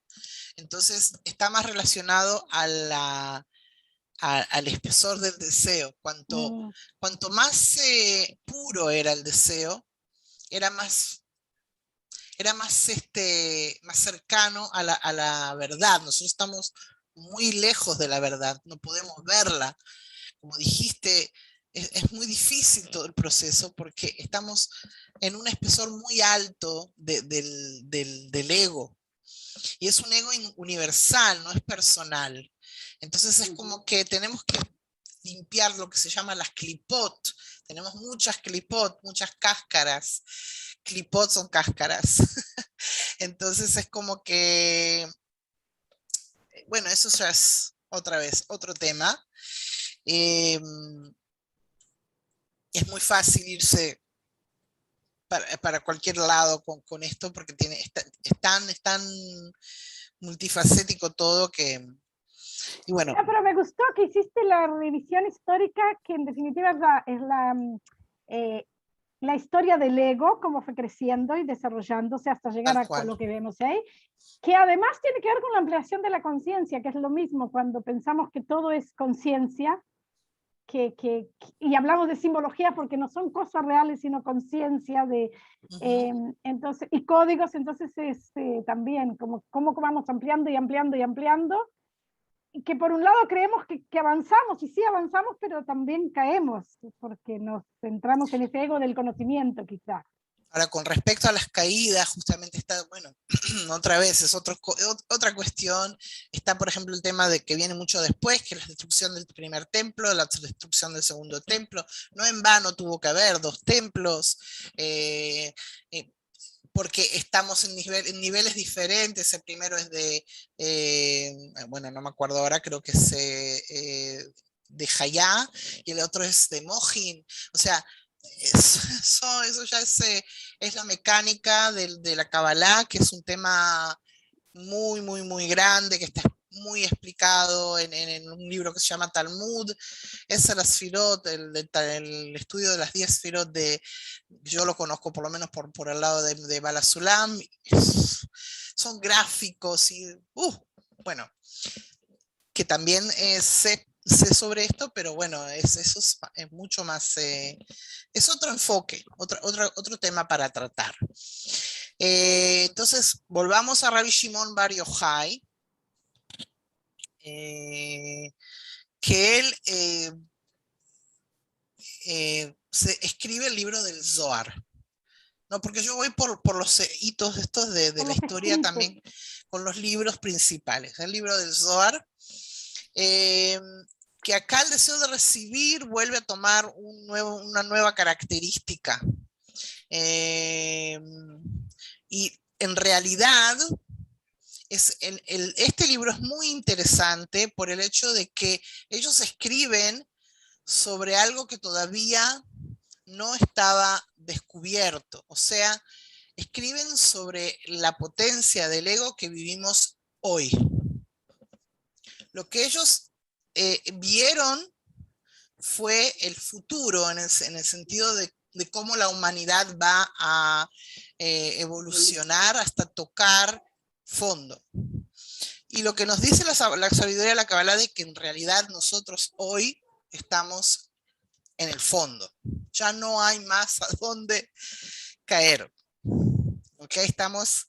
entonces está más relacionado al espesor del deseo. Cuanto más puro era el deseo, era más cercano a la verdad. Nosotros estamos muy lejos de la verdad, no podemos verla. Como dijiste, es muy difícil todo el proceso porque estamos en un espesor muy alto del ego. Y es un ego universal, no es personal. Entonces es como que tenemos que limpiar lo que se llama las clipot. Tenemos muchas clipot, muchas cáscaras. Clipot son cáscaras. Entonces es como que, bueno, eso ya es otra vez otro tema. Es muy fácil irse para cualquier lado con esto, porque es tan multifacético todo que... Y bueno. Pero me gustó que hiciste la revisión histórica, que en definitiva la historia del ego, cómo fue creciendo y desarrollándose hasta llegar a lo que vemos ahí, que además tiene que ver con la ampliación de la conciencia, que es lo mismo cuando pensamos que todo es conciencia, y hablamos de simbología porque no son cosas reales, sino conciencia entonces, y códigos, entonces es también como cómo vamos ampliando y ampliando y ampliando, y que por un lado creemos que avanzamos, y sí avanzamos, pero también caemos, porque nos centramos en ese ego del conocimiento quizá. Ahora, con respecto a las caídas, justamente está, bueno, otra vez es otra cuestión. Está, por ejemplo, el tema de que viene mucho después, que es la destrucción del primer templo, la destrucción del segundo templo. No en vano tuvo que haber 2 templos, porque estamos en niveles diferentes. El primero es bueno, no me acuerdo ahora, creo que es de Hayá, y el otro es de Mohin. O sea, eso ya es la mecánica de la Kabbalah, que es un tema muy, muy, muy grande, que está muy explicado en un libro que se llama Talmud. Es la Sfirot, el estudio de las 10 Sfirot, yo lo conozco por lo menos por el lado de Bala Sulam. Son gráficos y, bueno, que también sé sobre esto, pero bueno, eso es mucho más, es otro enfoque, otro tema para tratar. Entonces, volvamos a Rabbi Shimon Bar Yochai, que él escribe el libro del Zohar. No, porque yo voy por los hitos estos de la historia también, con los libros principales. El libro del Zohar, que acá el deseo de recibir vuelve a tomar una nueva característica. Y en realidad, este libro es muy interesante por el hecho de que ellos escriben sobre algo que todavía no estaba descubierto. O sea, escriben sobre la potencia del ego que vivimos hoy. Lo que ellos vieron fue el futuro en el sentido de cómo la humanidad va a evolucionar hasta tocar fondo. Y lo que nos dice la sabiduría de la Kabbalah es que en realidad nosotros hoy estamos en el fondo. Ya no hay más a dónde caer. ¿Okay? Estamos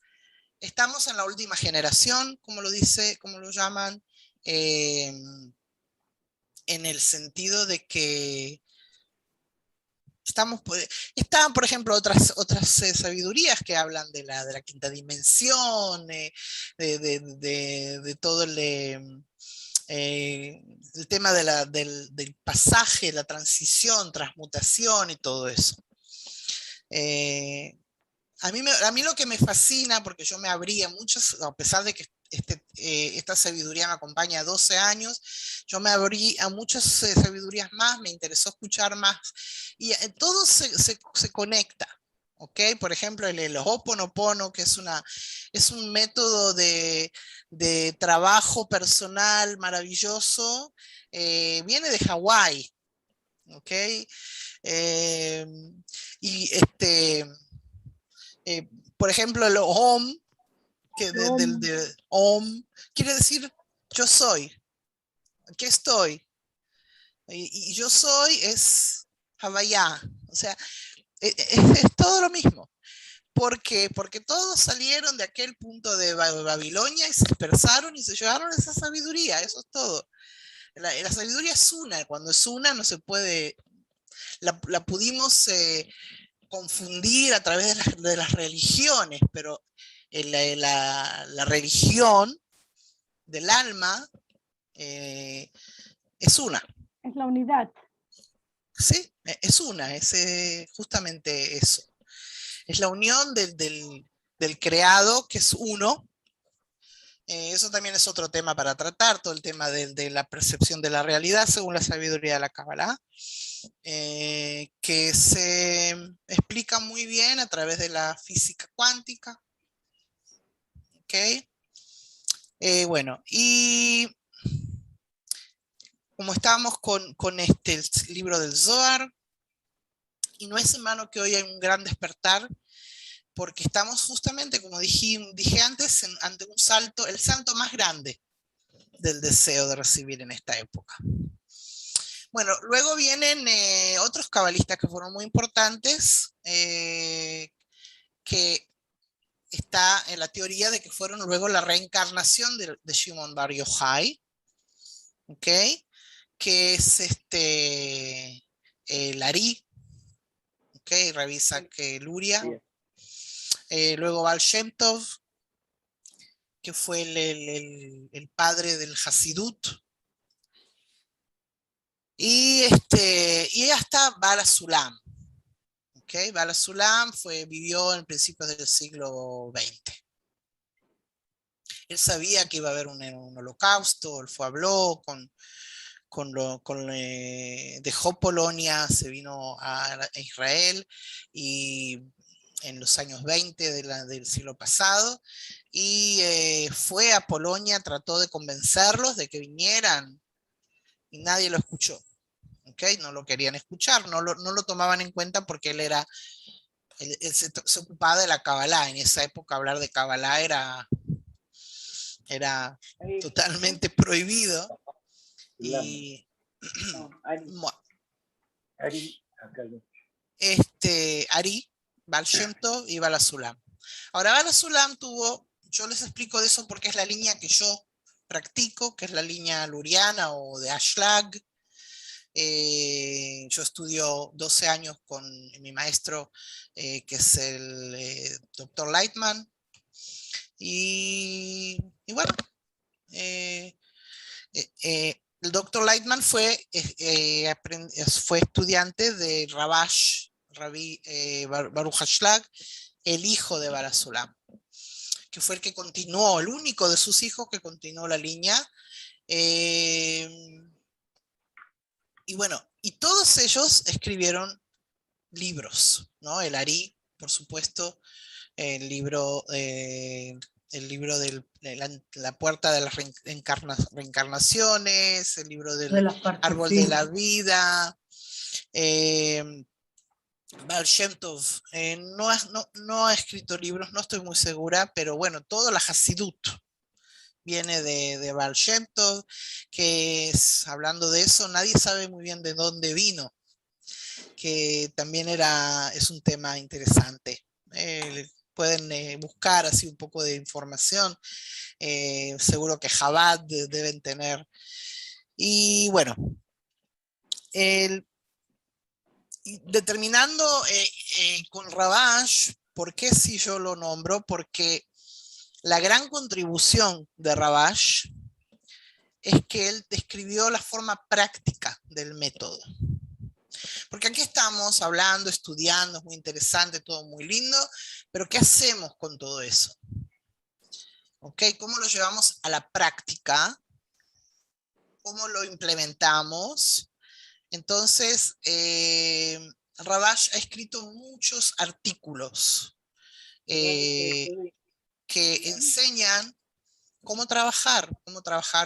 en la última generación, como lo llaman, en el sentido de que están, por ejemplo, otras sabidurías que hablan de la quinta dimensión, de todo el tema del pasaje, la transición, transmutación y todo eso. A mí lo que me fascina, porque yo me abrí a muchos, a pesar de que esta sabiduría me acompaña 12 años, yo me abrí a muchas sabidurías más, me interesó escuchar más, y todo se conecta. ¿Okay? Por ejemplo, el Ho'oponopono, que es un método de trabajo personal maravilloso, viene de Hawái. ¿Okay? Por ejemplo, el Om, que de Om quiere decir yo soy, aquí estoy, y yo soy es Havaya, o sea, es todo lo mismo. ¿Por qué? Porque todos salieron de aquel punto de Babilonia y se dispersaron y se llevaron esa sabiduría, eso es todo. La sabiduría es una, cuando es una no se puede, la pudimos confundir a través de las religiones, pero la religión del alma es una. Es la unidad. Sí, es una, es justamente eso. Es la unión del creado, que es uno. Eso también es otro tema para tratar, todo el tema de la percepción de la realidad según la sabiduría de la Kabbalah, que se explica muy bien a través de la física cuántica. ¿Ok? Bueno, y como estábamos con el libro del Zohar, y no es en vano que hoy hay un gran despertar, porque estamos justamente, como dije antes, ante un salto, el salto más grande del deseo de recibir en esta época. Bueno, luego vienen otros cabalistas que fueron muy importantes, que está en la teoría de que fueron luego la reencarnación de Shimon Bar Yochai, ¿ok? Que es el Ari, ¿ok? Revisa que Luria. Luego Baal Shem Tov, que fue el padre del Hasidut. Y hasta Baal HaSulam. ¿Okay? Baal HaSulam vivió en principios del siglo XX. Él sabía que iba a haber un holocausto, él habló dejó Polonia, se vino a Israel y en los años 20 del siglo pasado, y fue a Polonia, trató de convencerlos de que vinieran, y nadie lo escuchó. ¿Okay? No lo querían escuchar, no lo tomaban en cuenta porque él se ocupaba de la Kabbalah. En esa época hablar de Kabbalah era totalmente prohibido. Y Ari, Baal Shem Tov y Baal HaSulam. Ahora, Baal HaSulam yo les explico de eso porque es la línea que yo practico, que es la línea luriana o de Ashlag. Yo estudio 12 años con mi maestro, que es el Dr. Lightman. Y bueno, el Dr. Lightman fue estudiante de Rabbi Baruch Ashlag, el hijo de Baal HaSulam, que fue el que continuó, el único de sus hijos que continuó la línea. Y bueno, y todos ellos escribieron libros, ¿no? El Ari, por supuesto, el libro de la puerta de las reencarnaciones, el libro del árbol de la vida. Baal Shem Tov no ha escrito libros, no estoy muy segura, pero bueno, toda la Hasidut viene de Baal Shem Tov, que hablando de eso, nadie sabe muy bien de dónde vino, que también es un tema interesante. Pueden buscar así un poco de información, seguro que Chabad deben tener. Y bueno, determinando con Rabash, ¿por qué si yo lo nombro? Porque la gran contribución de Rabash es que él describió la forma práctica del método. Porque aquí estamos hablando, estudiando, es muy interesante, todo muy lindo, pero ¿qué hacemos con todo eso? ¿Okay? ¿Cómo lo llevamos a la práctica? ¿Cómo lo implementamos? Entonces, Rabash ha escrito muchos artículos que enseñan cómo trabajar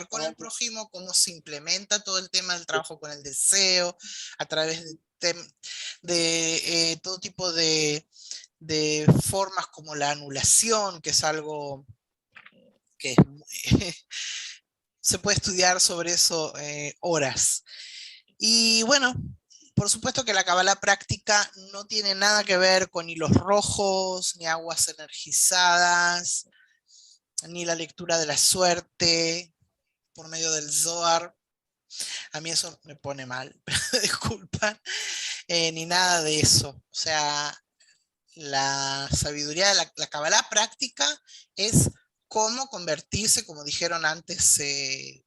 con el prójimo, cómo se implementa todo el tema del trabajo con el deseo, a través de todo tipo de formas como la anulación, que es algo que se puede estudiar sobre eso horas. Y bueno, por supuesto que la Kabbalah práctica no tiene nada que ver con hilos rojos, ni aguas energizadas, ni la lectura de la suerte por medio del Zohar. A mí eso me pone mal, disculpan, ni nada de eso. O sea, la sabiduría de la Kabbalah práctica es cómo convertirse, como dijeron antes,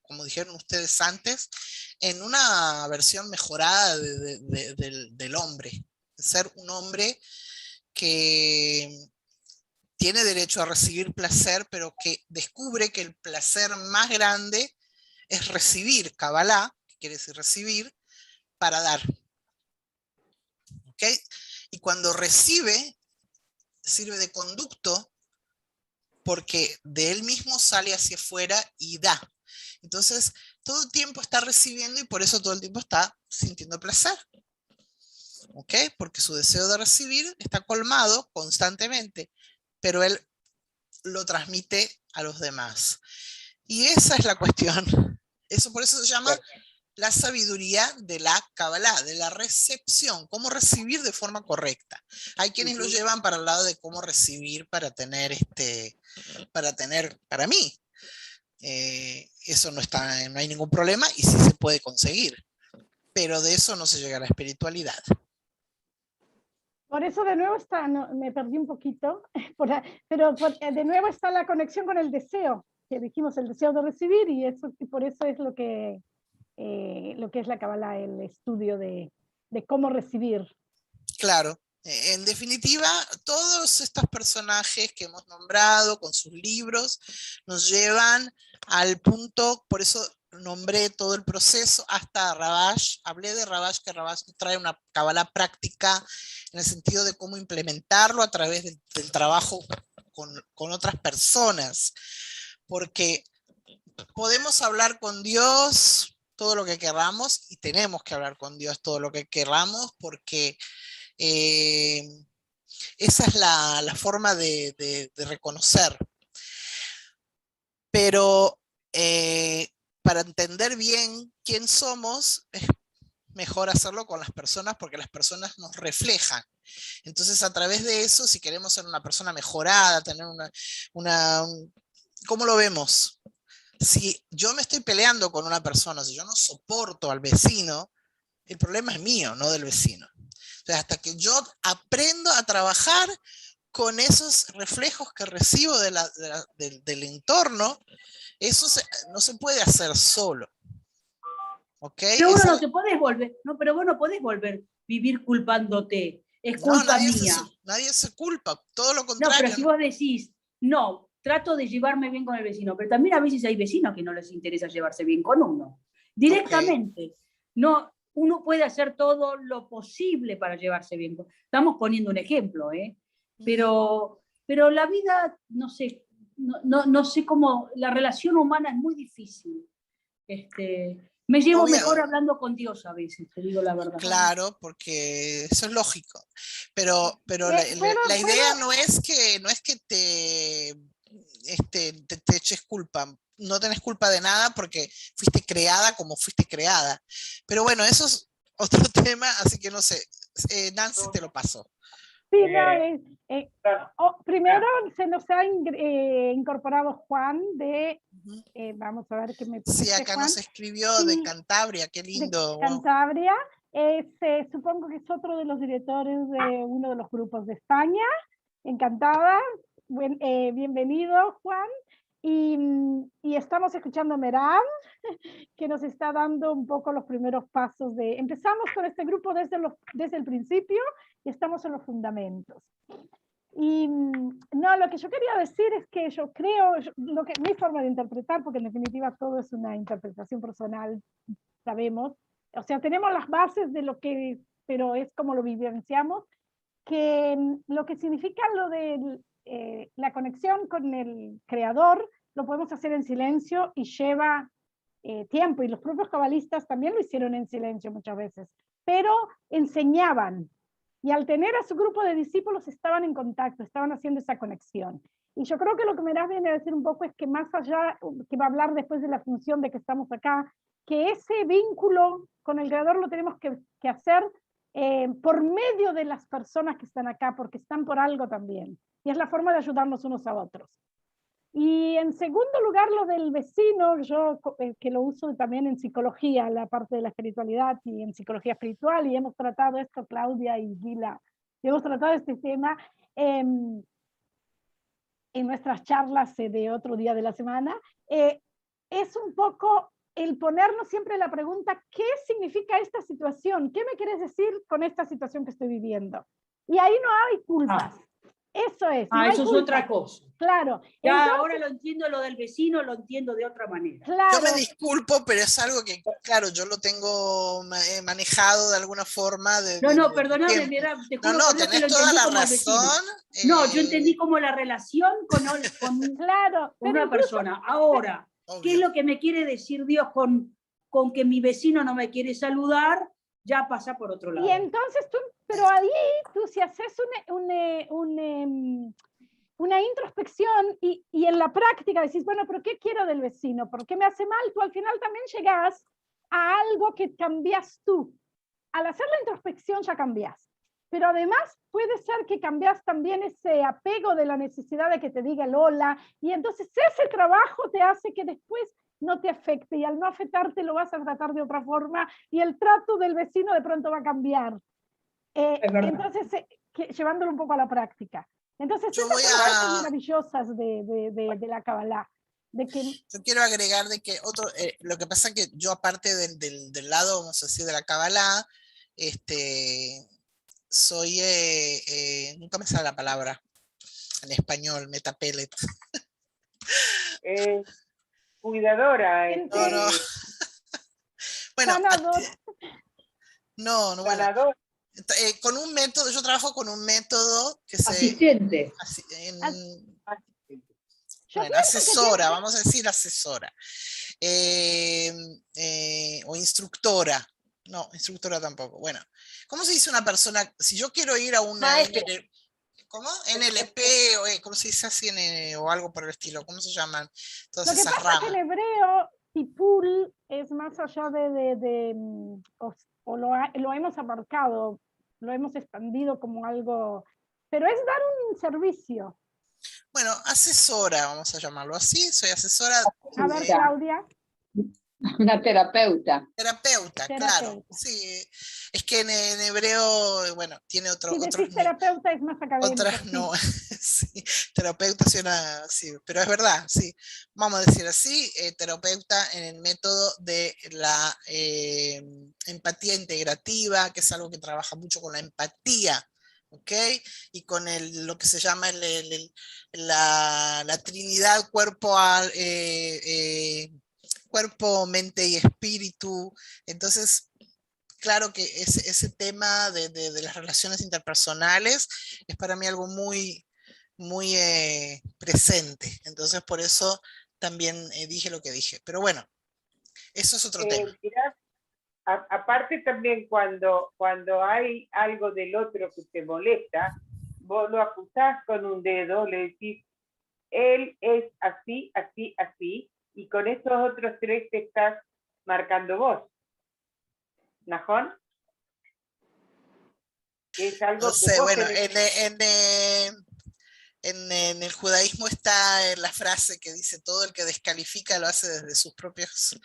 como dijeron ustedes antes, en una versión mejorada del hombre. Ser un hombre que tiene derecho a recibir placer, pero que descubre que el placer más grande es recibir, Kabbalah, que quiere decir recibir, para dar. ¿Ok? Y cuando recibe, sirve de conducto, porque de él mismo sale hacia afuera y da. Entonces, todo el tiempo está recibiendo y por eso todo el tiempo está sintiendo placer. ¿Ok? Porque su deseo de recibir está colmado constantemente, pero él lo transmite a los demás. Y esa es la cuestión. Eso por eso se llama la sabiduría de la Kabbalah, de la recepción, cómo recibir de forma correcta. Hay quienes lo llevan para el lado de cómo recibir para tener, para mí. Eso no hay ningún problema y sí se puede conseguir, pero de eso no se llega a la espiritualidad. Por eso de nuevo está, me perdí un poquito, pero de nuevo está la conexión con el deseo, que dijimos el deseo de recibir, y por eso es lo que es la Kabbalah, el estudio de cómo recibir. Claro. En definitiva, todos estos personajes que hemos nombrado con sus libros nos llevan al punto, por eso nombré todo el proceso hasta Rabash. Hablé de Rabash, que Rabash trae una Kabbalah práctica en el sentido de cómo implementarlo a través del trabajo con otras personas. Porque podemos hablar con Dios todo lo que queramos y tenemos que hablar con Dios todo lo que queramos, porque esa es la forma de reconocer. Pero para entender bien quién somos, es mejor hacerlo con las personas, porque las personas nos reflejan. Entonces, a través de eso, si queremos ser una persona mejorada, tener ¿cómo lo vemos? Si yo me estoy peleando con una persona, si yo no soporto al vecino, el problema es mío, no del vecino. Entonces, hasta que yo aprendo a trabajar con esos reflejos que recibo del entorno, eso no se puede hacer solo. ¿Okay? Pero uno no te podés volver, no, pero vos no podés volver vivir culpándote. Es culpa mía. Nadie se culpa, todo lo contrario. No, pero si vos decís, no, trato de llevarme bien con el vecino, pero también a veces hay vecinos que no les interesa llevarse bien con uno. Directamente. Okay. No, uno puede hacer todo lo posible para llevarse bien. Estamos poniendo un ejemplo, ¿eh? Pero la vida, no sé, no sé cómo, la relación humana es muy difícil. Me llevo mejor hablando con Dios a veces, te digo la verdad. Claro, porque eso es lógico. Pero la idea no es que te eches culpa. No tenés culpa de nada porque fuiste creada como fuiste creada. Pero bueno, eso es otro tema, así que no sé. Nancy, te lo paso. Sí, primero se nos ha incorporado Juan de, vamos a ver qué me pusiste, sí, acá Juan. Nos escribió de Cantabria, qué lindo. De Cantabria, supongo que es otro de los directores de uno de los grupos de España, encantada, bienvenido Juan, y estamos escuchando a Meram, que nos está dando un poco los primeros pasos empezamos con este grupo desde el principio, y estamos en los fundamentos. Y no, lo que yo quería decir es que yo creo, mi forma de interpretar, porque en definitiva todo es una interpretación personal, sabemos, o sea, tenemos las bases de lo que, pero es como lo vivenciamos, que lo que significa lo de la conexión con el creador, lo podemos hacer en silencio y lleva tiempo, y los propios cabalistas también lo hicieron en silencio muchas veces, pero enseñaban, y al tener a su grupo de discípulos estaban en contacto, estaban haciendo esa conexión. Y yo creo que lo que Meram viene a decir un poco es que más allá, que va a hablar después de la función de que estamos acá, que ese vínculo con el creador lo tenemos que hacer por medio de las personas que están acá, porque están por algo también, y es la forma de ayudarnos unos a otros. Y en segundo lugar, lo del vecino, yo que lo uso también en psicología, la parte de la espiritualidad y en psicología espiritual, y hemos tratado esto, Claudia y Gila, y hemos tratado este tema. en nuestras charlas de otro día de la semana, es un poco el ponernos siempre la pregunta, ¿qué significa esta situación? ¿Qué me quieres decir con esta situación que estoy viviendo? Y ahí no hay culpas. Eso es. No hay eso es culpas. otra cosa. Claro. Ya Entonces, ahora lo entiendo, lo del vecino lo entiendo de otra manera. claro. Yo me disculpo, pero es algo que, claro, yo lo tengo manejado de alguna forma. No, perdóname, mira, te juro No, por Dios que lo tenés toda entendí la como el vecino. razón. No, yo entendí como la relación con Claro, pero una incluso- persona. Ahora, ¿qué Obvio. es lo que me quiere decir Dios con que mi vecino no me quiere saludar? Ya pasa por otro lado. Y entonces tú, pero ahí tú si haces una introspección y en la práctica decís, bueno, pero ¿qué quiero del vecino? ¿Por qué me hace mal? Tú al final también llegás a algo que cambias tú. Al hacer la introspección ya cambias. Pero además puede ser que cambias también ese apego de la necesidad de que te diga el hola, y entonces ese trabajo te hace que después no te afecte, y al no afectarte lo vas a tratar de otra forma, y el trato del vecino de pronto va a cambiar. Entonces, llevándolo un poco a la práctica. Entonces, Yo esas voy son las cosas a- maravillosas de la Kabbalah. De que, Yo quiero agregar de que lo que pasa es que yo aparte del lado, vamos a decir, de la Kabbalah, soy, nunca me sale la palabra en español, metapelet. Cuidadora. No, no. Bueno, sanador. no, bueno. Sanador. Con un método, yo trabajo con un método que se... Asistente. Bueno, asesora, vamos a decir asesora. O instructora. No, instructora tampoco. Bueno, ¿cómo se dice una persona? Si yo quiero ir a una ¿cómo? NLP o ¿cómo se dice así? O algo por el estilo. ¿Cómo se llaman todas Lo que esas pasa es que ramas? en hebreo, tipul es más allá o lo hemos abarcado, lo hemos expandido como algo, pero es dar un servicio. Bueno, asesora, vamos a llamarlo así. Soy asesora. A ver, Claudia. Una terapeuta. Terapeuta, claro. Sí, es que en hebreo, bueno, tiene otro... Si decís terapeuta es más académico. Otras sí. no, sí, terapeuta suena así, pero es verdad, sí. Vamos a decir así, terapeuta en el método de la empatía integrativa, que es algo que trabaja mucho con la empatía, ¿ok? Y con lo que se llama la Trinidad cuerpo, mente y espíritu. Entonces, claro que ese tema de las relaciones interpersonales es para mí algo muy, muy presente. Entonces, por eso también dije lo que dije. Pero bueno, eso es otro tema. Mirá, aparte también cuando hay algo del otro que te molesta, vos lo acusás con un dedo, le decís, él es así, así, así, y con estos otros tres te estás marcando vos. ¿Najón? Es algo No que sé, vos bueno, tenés... en el judaísmo está la frase que dice, todo el que descalifica lo hace desde sus propios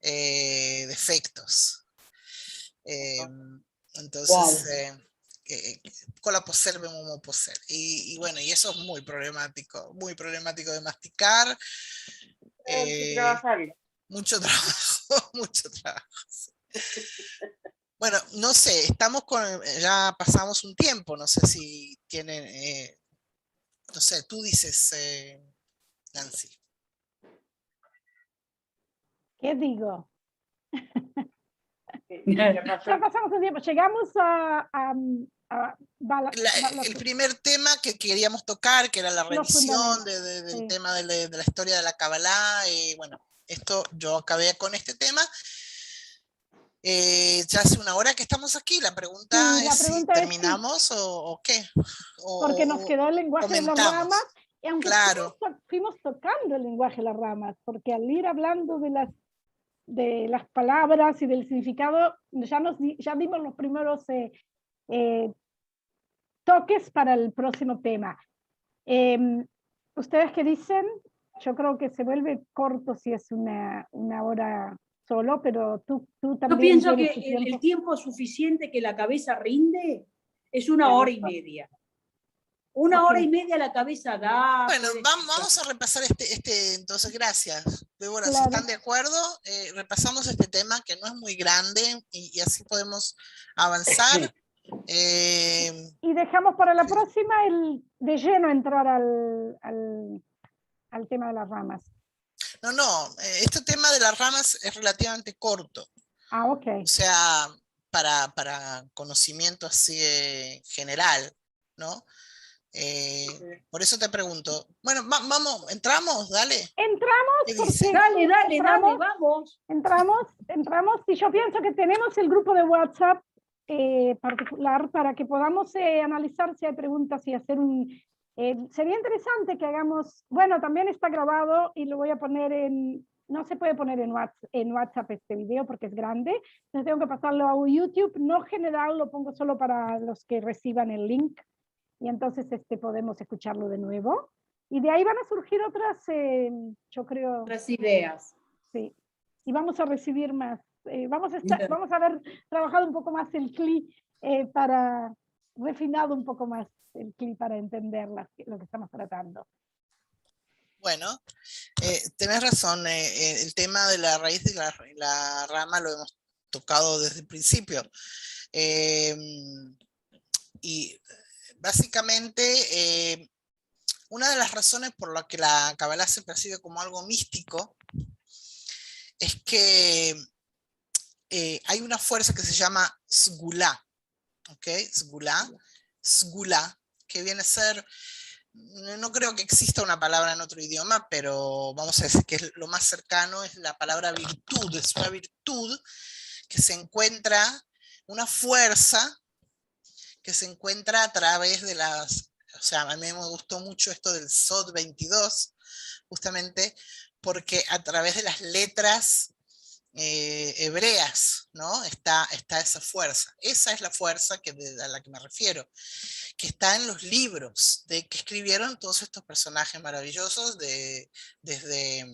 defectos. Entonces, cola poser, vemos poser. Y bueno, y eso es muy problemático de masticar. Mucho trabajo, mucho trabajo. Bueno, no sé, ya pasamos un tiempo, no sé si tienen, no sé, tú dices, Nancy. ¿Qué digo? Ya Ya pasamos un tiempo, llegamos el primer tema que queríamos tocar, que era la revisión del sí. tema de la historia de la Kabbalah, bueno, esto yo acabé con este tema. Ya hace una hora que estamos aquí, la pregunta es si terminamos o qué. Porque nos quedó el lenguaje de las ramas, y aunque claro. fuimos tocando el lenguaje de las ramas, porque al ir hablando de las palabras y del significado, ya dimos los primeros toques para el próximo tema. ¿Ustedes qué dicen? Yo creo que se vuelve corto si es una hora solo, pero tú también. Yo pienso que el tiempo suficiente que la cabeza rinde es 1 hora y media. Una Ok. hora y media la cabeza da. Bueno, puede- vamos a repasar entonces, gracias. Débora, si Claro. están de acuerdo, repasamos este tema que no es muy grande y así podemos avanzar. Y dejamos para la próxima de lleno entrar al tema de las ramas. No, este tema de las ramas es relativamente corto, Ah, ok. o sea, para conocimiento así general, ¿no? Por eso te pregunto, bueno, vamos, entramos, dale. Entramos ¿Qué porque dice? Dale, entramos, vamos. entramos, y yo pienso que tenemos el grupo de WhatsApp particular para que podamos analizar si hay preguntas y hacer sería interesante que hagamos, bueno, también está grabado y lo voy a poner no se puede poner en WhatsApp este video porque es grande, entonces tengo que pasarlo a YouTube, no general, lo pongo solo para los que reciban el link, y entonces podemos escucharlo de nuevo. Y de ahí van a surgir otras, yo creo, Otras ideas. sí. Y vamos a recibir más. Vamos a haber trabajado un poco más el CLI refinado un poco más el CLI para entender lo que estamos tratando. Bueno, tenés razón, el tema de la raíz y la rama lo hemos tocado desde el principio. Y básicamente, una de las razones por la que la Kabbalah se percibe como algo místico es que hay una fuerza que se llama Sgulá, ¿ok? Sgulá, que viene a ser, no creo que exista una palabra en otro idioma, pero vamos a decir que es lo más cercano, es la palabra virtud, es una virtud que se encuentra, una fuerza que se encuentra a través de o sea, a mí me gustó mucho esto del Sod 22, justamente porque a través de las letras hebreas, ¿no? Está esa fuerza. Esa es la fuerza a la que me refiero, que está en los libros que escribieron todos estos personajes maravillosos desde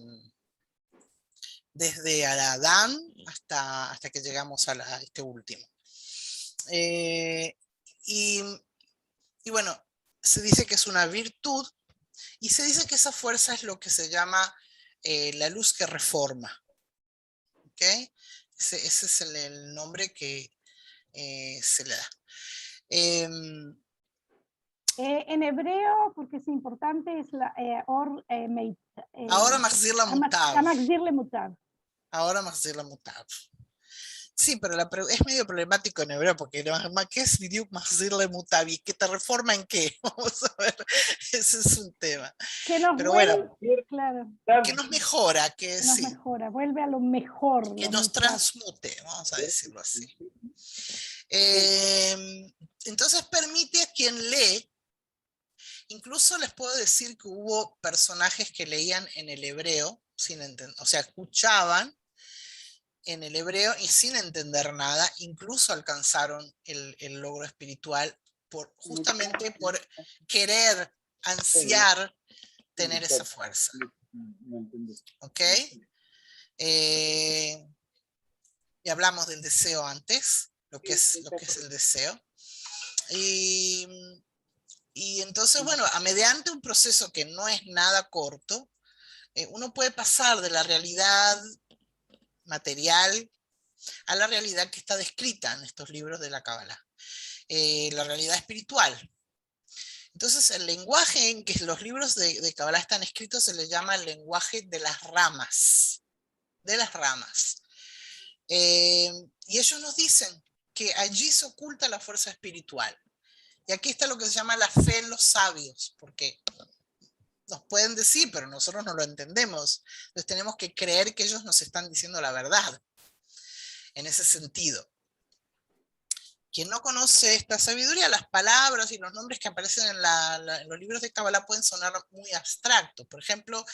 Adán hasta que llegamos a este último. Y bueno, se dice que es una virtud y se dice que esa fuerza es lo que se llama la luz que reforma. ¿Okay? Ese es el nombre que se le da. En hebreo, porque es importante, es la ahora Mahzir la Mutav. Ahora Mahzir la Mutav. Sí, pero es medio problemático en hebreo, porque ¿qué es Bidiuk Mahzir la Mutav? ¿Y qué te reforma en qué? Vamos a ver, ese es un tema. Pero bueno, claro, que nos mejora, que nos mejora, vuelve a lo mejor. Que nos transmute, vamos a decirlo así. Entonces permite a quien lee, incluso les puedo decir que hubo personajes que leían en el hebreo, sin entender, o sea, escuchaban en el hebreo y sin entender nada, incluso alcanzaron el logro espiritual justamente por querer, ansiar tener esa fuerza. ¿Ok? Y hablamos del deseo antes, lo que es el deseo. Y entonces, bueno, mediante un proceso que no es nada corto, uno puede pasar de la realidad material a la realidad que está descrita en estos libros de la Kabbalah, la realidad espiritual. Entonces, el lenguaje en que los libros de Kabbalah están escritos se le llama el lenguaje de las ramas. De las ramas. Y ellos nos dicen que allí se oculta la fuerza espiritual. Y aquí está lo que se llama la fe en los sabios, porque nos pueden decir, pero nosotros no lo entendemos. Entonces tenemos que creer que ellos nos están diciendo la verdad. En ese sentido. Quien no conoce esta sabiduría, las palabras y los nombres que aparecen en los libros de Kabbalah pueden sonar muy abstractos. Por ejemplo,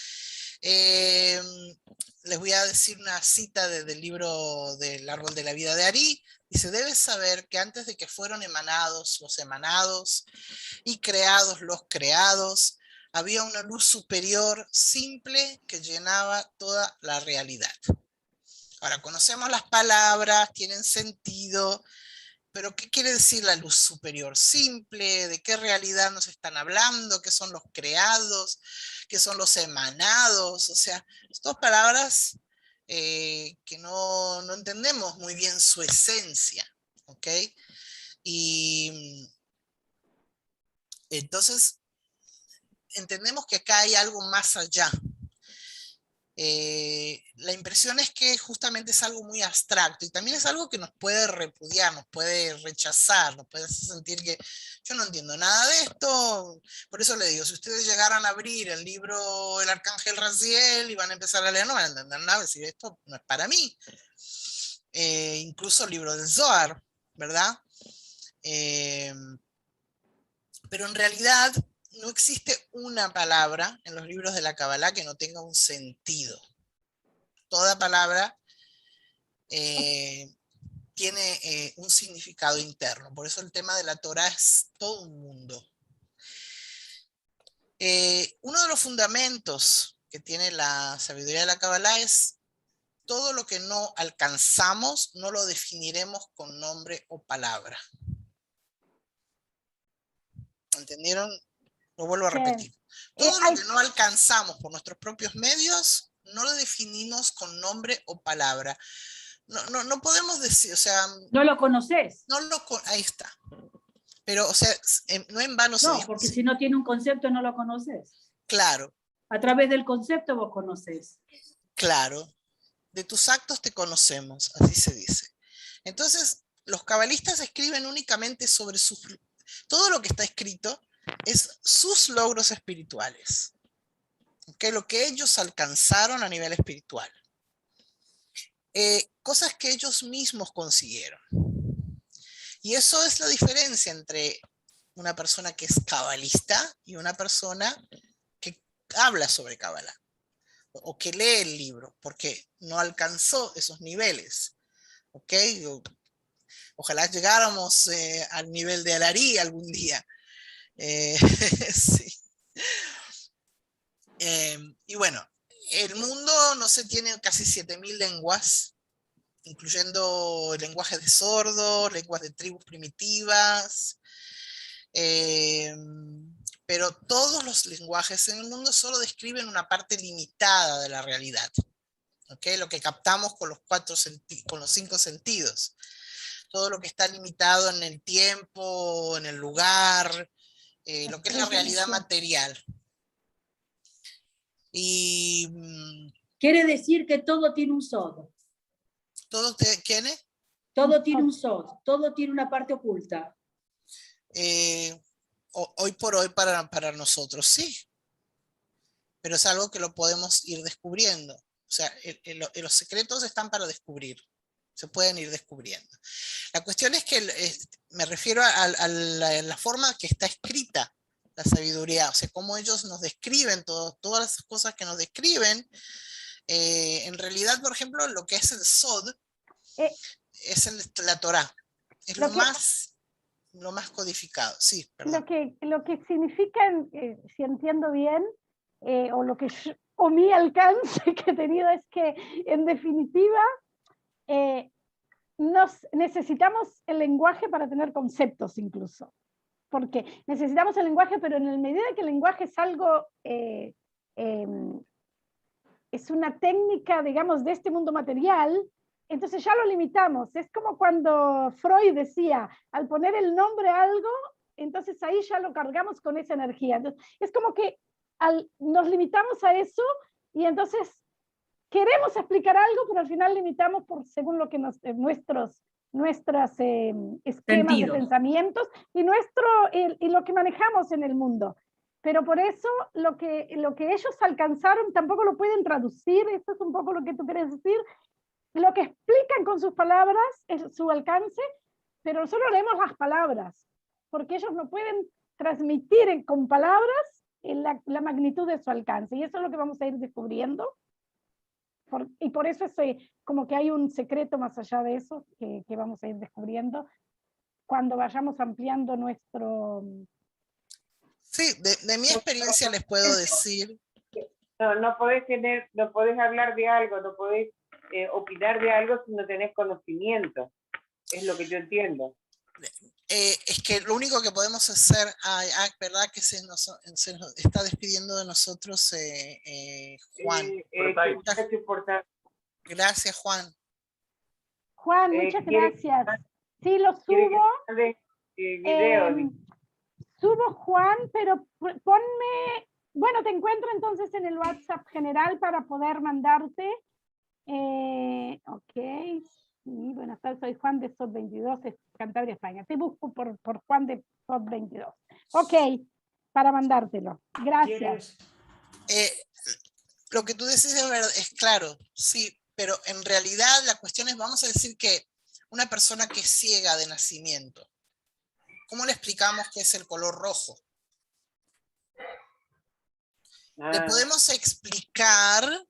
les voy a decir una cita del libro del Árbol de la Vida de Ari. Dice, debes saber que antes de que fueron emanados los emanados y creados los creados, había una luz superior simple que llenaba toda la realidad. Ahora, conocemos las palabras, tienen sentido, pero ¿qué quiere decir la luz superior? Simple, ¿de qué realidad nos están hablando? ¿Qué son los creados? ¿Qué son los emanados? O sea, dos palabras que no entendemos muy bien su esencia, ¿ok? Y entonces entendemos que acá hay algo más allá. La impresión es que justamente es algo muy abstracto y también es algo que nos puede repudiar, nos puede rechazar, nos puede hacer sentir que yo no entiendo nada de esto. Por eso le digo, si ustedes llegaran a abrir el libro El Arcángel Raziel y van a empezar a leer, no van a entender nada, decir esto no es para mí. Incluso el libro del Zohar, ¿verdad? Pero en realidad no existe una palabra en los libros de la Kabbalah que no tenga un sentido. Toda palabra tiene un significado interno. Por eso el tema de la Torah es todo un mundo. Uno de los fundamentos que tiene la sabiduría de la Kabbalah es todo lo que no alcanzamos, no lo definiremos con nombre o palabra. ¿Entendieron? Lo vuelvo a repetir. Todo lo que no alcanzamos por nuestros propios medios, no lo definimos con nombre o palabra. No podemos decir, o sea... No lo conoces. Ahí está. Pero, o sea, no en vano se dijo. No, porque si no tiene un concepto no lo conoces. Claro. A través del concepto vos conoces. Claro. De tus actos te conocemos, así se dice. Entonces, los cabalistas escriben únicamente sobre todo lo que está escrito es sus logros espirituales. ¿Okay? Lo que ellos alcanzaron a nivel espiritual. Cosas que ellos mismos consiguieron. Y eso es la diferencia entre una persona que es cabalista y una persona que habla sobre Kabbalah o que lee el libro, porque no alcanzó esos niveles. ¿Ok? Ojalá llegáramos al nivel de Alari algún día. Sí. Y bueno, el mundo, no sé, tiene casi 7000 lenguas, incluyendo lenguajes de sordos, lenguas de tribus primitivas, pero todos los lenguajes en el mundo solo describen una parte limitada de la realidad, ¿okay? Lo que captamos con con los 5 sentidos, todo lo que está limitado en el tiempo, en el lugar, lo que es la realidad material. Y quiere decir que todo tiene un sod. ¿Todo tiene? Todo tiene un sod, todo tiene una parte oculta. Hoy por hoy para nosotros sí, pero es algo que lo podemos ir descubriendo. O sea, los secretos están para descubrir, se pueden ir descubriendo. La cuestión es que me refiero a la forma que está escrita la sabiduría, o sea, cómo ellos nos describen todas las cosas que nos describen. En realidad, por ejemplo, lo que es el Sod es la Torá, es lo más codificado. Sí, perdón. Lo que significa, si entiendo bien, o mi alcance que he tenido es que, en definitiva, necesitamos el lenguaje para tener conceptos incluso. Porque necesitamos el lenguaje, pero en la medida que el lenguaje es algo, es una técnica, digamos, de este mundo material, entonces ya lo limitamos. Es como cuando Freud decía, al poner el nombre a algo, entonces ahí ya lo cargamos con esa energía. Entonces, es como que nos limitamos a eso y entonces queremos explicar algo, pero al final limitamos según lo que nuestros esquemas de pensamientos y lo que manejamos en el mundo. Pero por eso lo que ellos alcanzaron tampoco lo pueden traducir, eso es un poco lo que tú quieres decir. Lo que explican con sus palabras es su alcance, pero nosotros leemos las palabras, porque ellos no pueden transmitir con palabras la magnitud de su alcance, y eso es lo que vamos a ir descubriendo. Y por eso es como que hay un secreto más allá de eso que vamos a ir descubriendo cuando vayamos ampliando nuestro... Sí, de mi experiencia les puedo decir... No podés hablar de algo, no podés opinar de algo si no tenés conocimiento. Es lo que yo entiendo. Es que lo único que podemos hacer, verdad que se nos está despidiendo de nosotros Juan. Gracias por tanto. Gracias, Juan. Juan, muchas ¿quiere- gracias. Sí, lo quiere que subo. mande el video? Subo, Juan, pero ponme, bueno, te encuentro entonces en el WhatsApp general para poder mandarte. Ok, sí, buenas tardes, soy Juan de SOT 22, de Cantabria, España. Te busco por Juan de SOT 22. Ok, para mandártelo. Gracias. Lo que tú decís es claro, sí, pero en realidad la cuestión es, vamos a decir que una persona que es ciega de nacimiento, ¿cómo le explicamos qué es el color rojo? Le podemos explicar,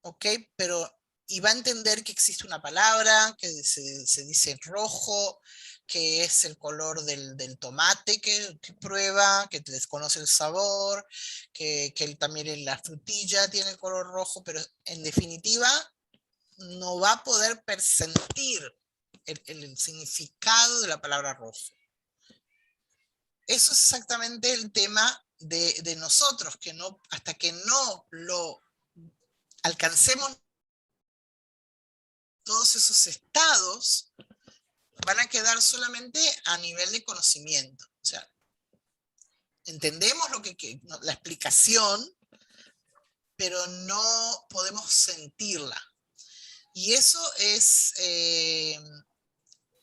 ¿ok? Pero, y va a entender que existe una palabra, que se dice rojo, que es el color del tomate que prueba, que desconoce el sabor, que también en la frutilla tiene el color rojo, pero en definitiva no va a poder persentir el significado de la palabra rojo. Eso es exactamente el tema de nosotros, que no, hasta que no lo alcancemos todos esos estados, van a quedar solamente a nivel de conocimiento. O sea, entendemos la explicación, pero no podemos sentirla. Y eso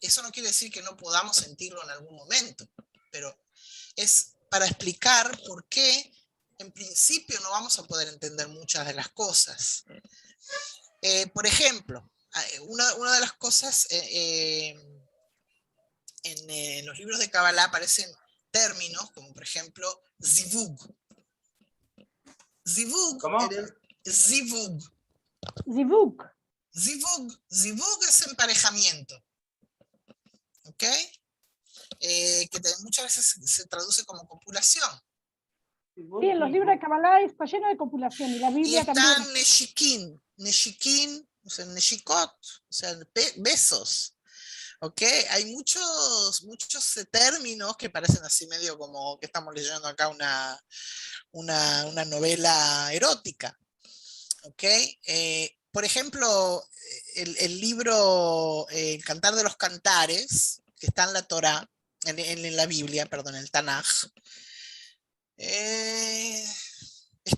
eso no quiere decir que no podamos sentirlo en algún momento, pero es para explicar por qué en principio no vamos a poder entender muchas de las cosas. Por ejemplo, una de las cosas en los libros de Kabbalah aparecen términos como por ejemplo zivug. ¿Cómo? Zivug. Zivug. Zivug es emparejamiento. ¿Ok? Que muchas veces se traduce como copulación. Sí, en los libros de Kabbalah está lleno de copulación y la Biblia y está también. Neshikin, o sea, Neshikot, o sea, besos. ¿Ok? Hay muchos términos que parecen así medio como que estamos leyendo acá una novela erótica. ¿Ok? Por ejemplo, el libro El Cantar de los Cantares, que está en la Torá, en la Biblia, perdón, en el Tanaj, es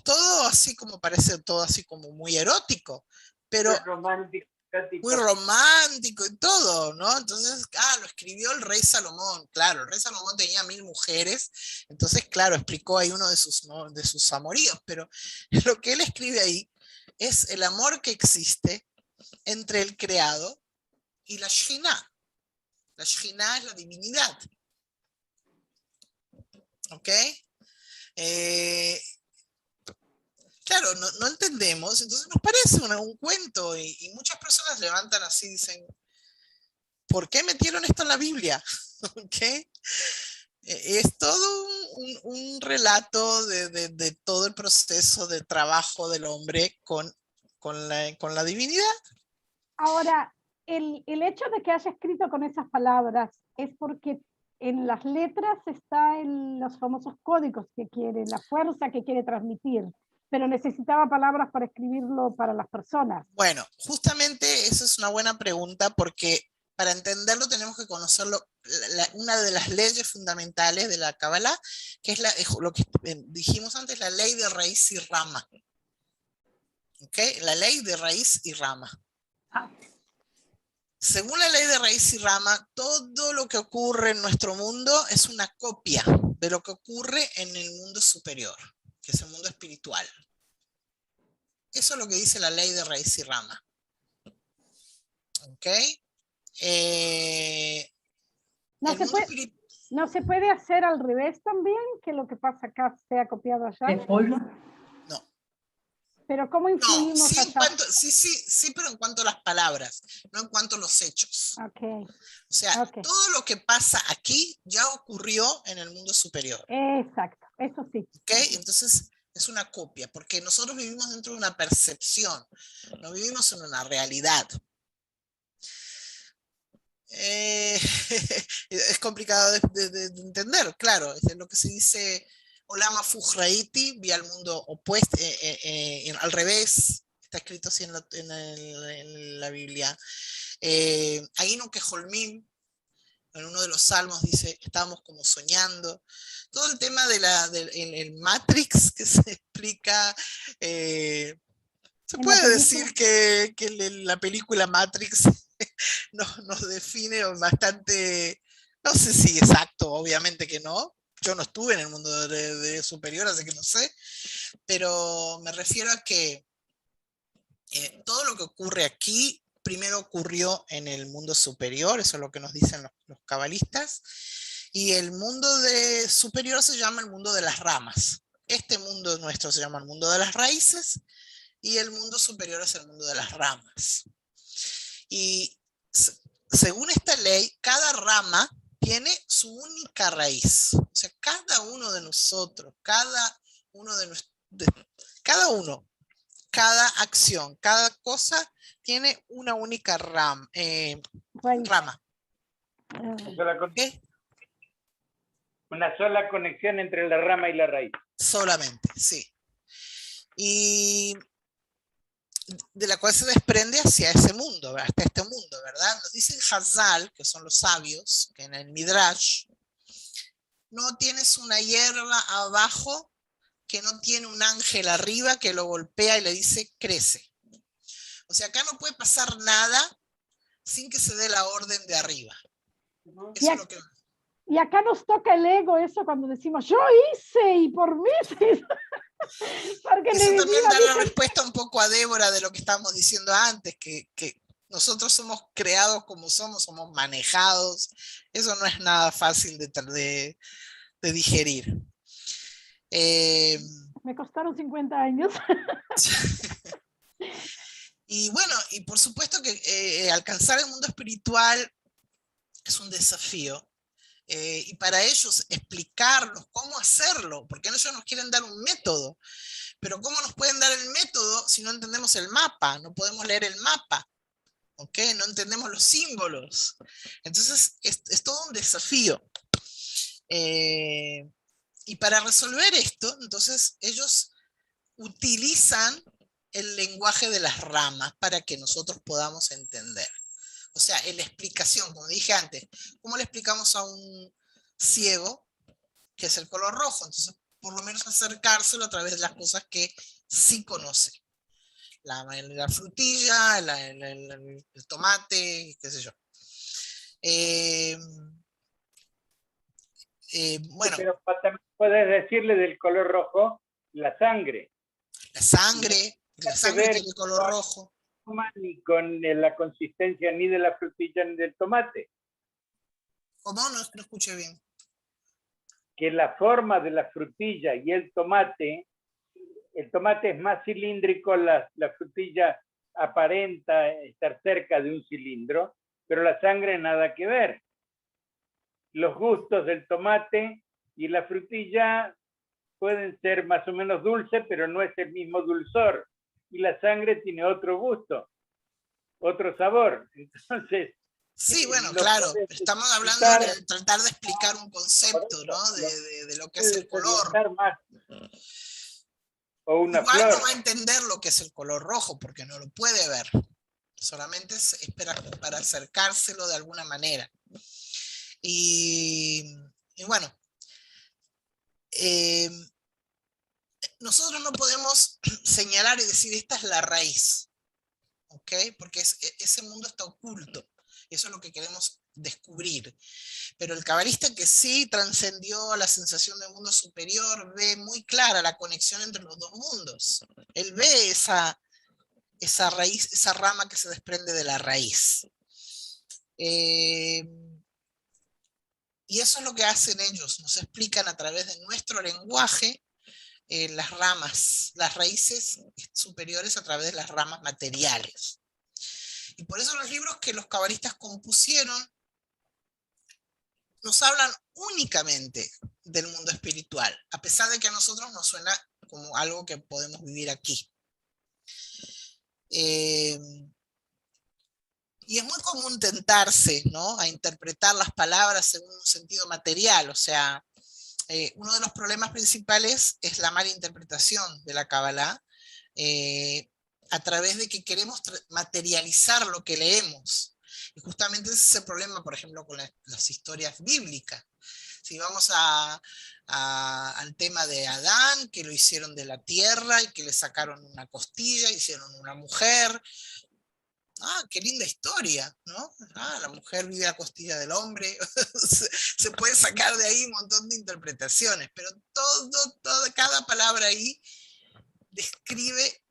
todo así como parece todo así como muy erótico, pero muy romántico y todo, ¿no? Entonces, lo escribió el rey Salomón, claro, el rey Salomón tenía 1000 mujeres, entonces, claro, explicó ahí uno de sus amoríos, pero lo que él escribe ahí es el amor que existe entre el creado y la Shekhinah. La Shekhinah es la divinidad. ¿Ok? Claro, no entendemos, entonces nos parece un cuento y muchas personas levantan así y dicen, ¿por qué metieron esto en la Biblia? ¿Okay? Es todo un relato de todo el proceso de trabajo del hombre con la divinidad. Ahora, el hecho de que haya escrito con esas palabras es porque en las letras está en los famosos códigos que quiere, la fuerza que quiere transmitir, pero necesitaba palabras para escribirlo para las personas. Bueno, justamente esa es una buena pregunta porque para entenderlo tenemos que conocerlo, una de las leyes fundamentales de la Kabbalah, que es lo que dijimos antes, la ley de raíz y rama. ¿Ok? La ley de raíz y rama. Según la ley de raíz y rama, todo lo que ocurre en nuestro mundo es una copia de lo que ocurre en el mundo superior, que es el mundo espiritual. Eso es lo que dice la ley de raíz y rama. ¿Ok? ¿No se puede hacer al revés también? Que lo que pasa acá sea copiado allá. No. Pero ¿cómo influimos allá? Sí, pero en cuanto a las palabras, no en cuanto a los hechos. Okay. O sea, todo lo que pasa aquí ya ocurrió en el mundo superior. Exacto, eso sí. ¿Ok? Entonces es una copia, porque nosotros vivimos dentro de una percepción, no vivimos en una realidad. Es complicado de entender, claro. Es lo que se dice, Olam Hapuch Raiti, vi al mundo opuesto, al revés, está escrito así en la Biblia. Ainu Keholmim, en uno de los salmos dice, estábamos como soñando. Todo el tema del el Matrix que se explica, se puede decir que la película Matrix nos define bastante, no sé si exacto, obviamente que no. Yo no estuve en el mundo de superior, así que no sé, pero me refiero a que todo lo que ocurre aquí primero ocurrió en el mundo superior, eso es lo que nos dicen los cabalistas, y el mundo superior se llama el mundo de las ramas. Este mundo nuestro se llama el mundo de las raíces, y el mundo superior es el mundo de las ramas. Y según esta ley, cada rama tiene su única raíz. O sea, cada uno de nosotros, cada cada acción, cada cosa tiene una única rama. ¿Qué? Una sola conexión entre la rama y la raíz. Solamente, sí. Y de la cual se desprende hacia ese mundo, hasta este mundo, ¿verdad? Nos dicen Hazal, que son los sabios, que en el Midrash, no tienes una hierba abajo que no tiene un ángel arriba que lo golpea y le dice, crece. O sea, acá no puede pasar nada sin que se dé la orden de arriba. Eso es lo que... Y acá nos toca el ego eso cuando decimos, yo hice y por mí se hizo. Porque eso también da la respuesta un poco a Débora de lo que estábamos diciendo antes, que nosotros somos creados como somos manejados. Eso no es nada fácil de digerir. Me costaron 50 años. Y bueno, y por supuesto que alcanzar el mundo espiritual es un desafío. Y para ellos explicarnos cómo hacerlo, porque ellos nos quieren dar un método, pero ¿cómo nos pueden dar el método si no entendemos el mapa? No podemos leer el mapa, ¿ok? No entendemos los símbolos. Entonces es todo un desafío. Y para resolver esto, entonces ellos utilizan el lenguaje de las ramas para que nosotros podamos entender. O sea, en la explicación, como dije antes, ¿cómo le explicamos a un ciego qué es el color rojo? Entonces, por lo menos acercárselo a través de las cosas que sí conoce. La frutilla, el tomate, qué sé yo. Bueno. Pero puedes decirle del color rojo la sangre. La sangre tiene color rojo. Ni con la consistencia ni de la frutilla ni del tomate. ¿Cómo? No escuché bien. Que la forma de la frutilla y el tomate es más cilíndrico, la frutilla aparenta estar cerca de un cilindro, pero la sangre nada que ver. Los gustos del tomate y la frutilla pueden ser más o menos dulces, pero no es el mismo dulzor. Y la sangre tiene otro gusto, otro sabor. Entonces, sí, bueno, claro, estamos hablando de tratar de explicar un concepto, ¿no? De lo que es el color. Más. O una Igual flor. no va a entender lo que es el color rojo, porque no lo puede ver. Solamente es para acercárselo de alguna manera. Y bueno, nosotros no podemos señalar y decir esta es la raíz, ¿ok? Porque ese mundo está oculto. Eso es lo que queremos descubrir. Pero el cabalista que sí trascendió a la sensación del mundo superior ve muy clara la conexión entre los dos mundos. Él ve esa raíz, esa rama que se desprende de la raíz. Y eso es lo que hacen ellos. Nos explican a través de nuestro lenguaje las ramas, las raíces superiores a través de las ramas materiales. Y por eso los libros que los cabalistas compusieron nos hablan únicamente del mundo espiritual, a pesar de que a nosotros nos suena como algo que podemos vivir aquí. Y es muy común tentarse, ¿no?, a interpretar las palabras según un sentido material. O sea, uno de los problemas principales es la mala interpretación de la Kabbalah, a través de que queremos materializar lo que leemos. Y justamente ese es el problema, por ejemplo, con las historias bíblicas. Si vamos al tema de Adán, que lo hicieron de la tierra y que le sacaron una costilla, hicieron una mujer. Qué linda historia, ¿no? La mujer vive a la costilla del hombre. Se puede sacar de ahí un montón de interpretaciones, pero cada palabra ahí describe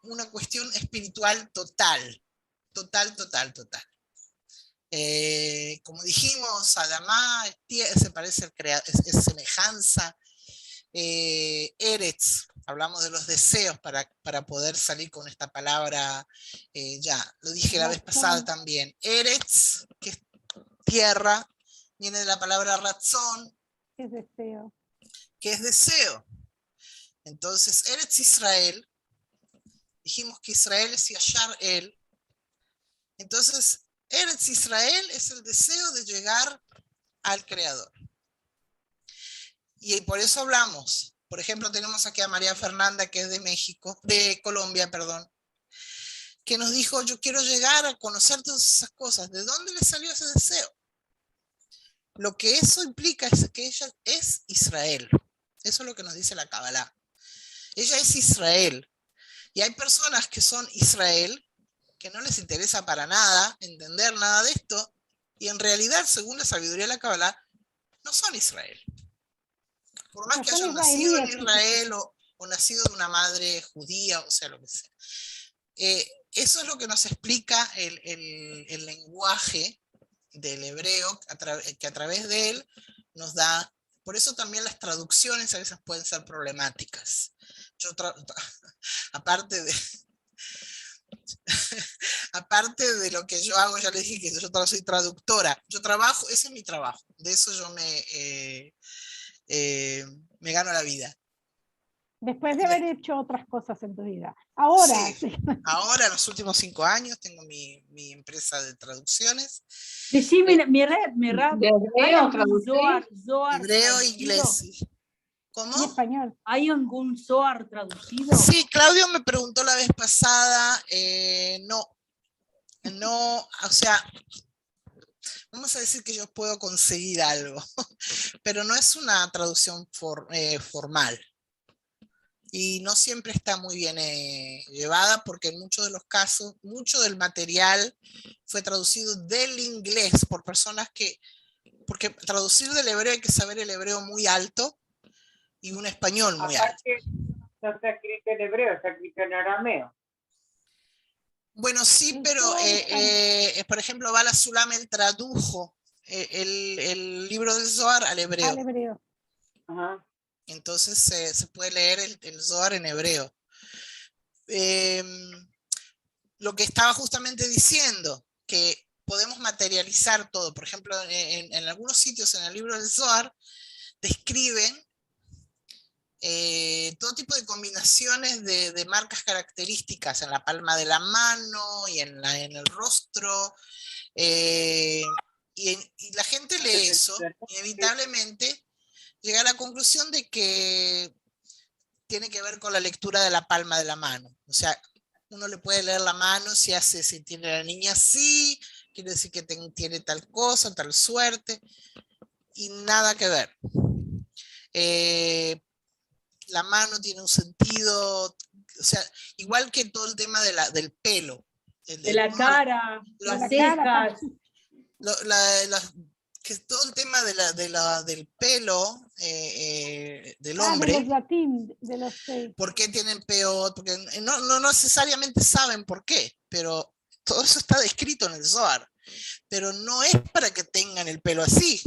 una cuestión espiritual total. Como dijimos, Adamá se parece al creador, es semejanza. Eretz, hablamos de los deseos para poder salir con esta palabra, ya lo dije la vez pasada también. Eretz, que es tierra, viene de la palabra razón, Es deseo. que es deseo. Entonces, Eretz Israel, dijimos que Israel es Yashar El. Entonces, Eretz Israel es el deseo de llegar al Creador. Y por eso hablamos. Por ejemplo, tenemos aquí a María Fernanda, que es de Colombia, perdón, que nos dijo: yo quiero llegar a conocer todas esas cosas. ¿De dónde le salió ese deseo? Lo que eso implica es que ella es Israel. Eso es lo que nos dice la Kabbalah. Ella es Israel. Y hay personas que son Israel, que no les interesa para nada entender nada de esto, y en realidad, según la sabiduría de la Kabbalah, no son Israel. Por más que hayan nacido en Israel o nacido de una madre judía, o sea, lo que sea. Eso es lo que nos explica el lenguaje del hebreo, que a través de él nos da. Por eso también las traducciones a veces pueden ser problemáticas. Aparte de lo que yo hago, ya les dije que yo soy traductora. Yo trabajo, ese es mi trabajo. De eso yo me gano la vida. Después de haber hecho otras cosas en tu vida. Ahora. Sí, ahora, en los últimos 5 años, tengo mi empresa de traducciones. Decime, mi rap, ¿De hebreo traducir? Hebreo, inglés. ¿Cómo? Y español. ¿Hay algún Zohar traducido? Sí, Claudio me preguntó la vez pasada. No, o sea, vamos a decir que yo puedo conseguir algo, pero no es una traducción formal. Y no siempre está muy bien llevada, porque en muchos de los casos, mucho del material fue traducido del inglés por personas porque traducir del hebreo hay que saber el hebreo muy alto y un español muy alto. No está escrito en hebreo, está escrito en arameo. Bueno, sí, pero por ejemplo, Bala Sulam tradujo el libro del Zohar al hebreo. Al hebreo. Ajá. Entonces se puede leer el Zohar en hebreo. Lo que estaba justamente diciendo, que podemos materializar todo. Por ejemplo, en algunos sitios en el libro del Zohar describen todo tipo de combinaciones de marcas características en la palma de la mano y en el rostro. Y la gente lee eso, inevitablemente llega a la conclusión de que tiene que ver con la lectura de la palma de la mano. O sea, uno le puede leer la mano si tiene la niña así, quiere decir que tiene tal cosa, tal suerte, y nada que ver. La mano tiene un sentido, o sea, igual que todo el tema del pelo. De la cara, las cejas. Que todo el tema del pelo del hombre. De los latín, de los ¿Por qué tienen peor? Porque no necesariamente saben por qué, pero todo eso está descrito en el Zohar. Pero no es para que tengan el pelo así.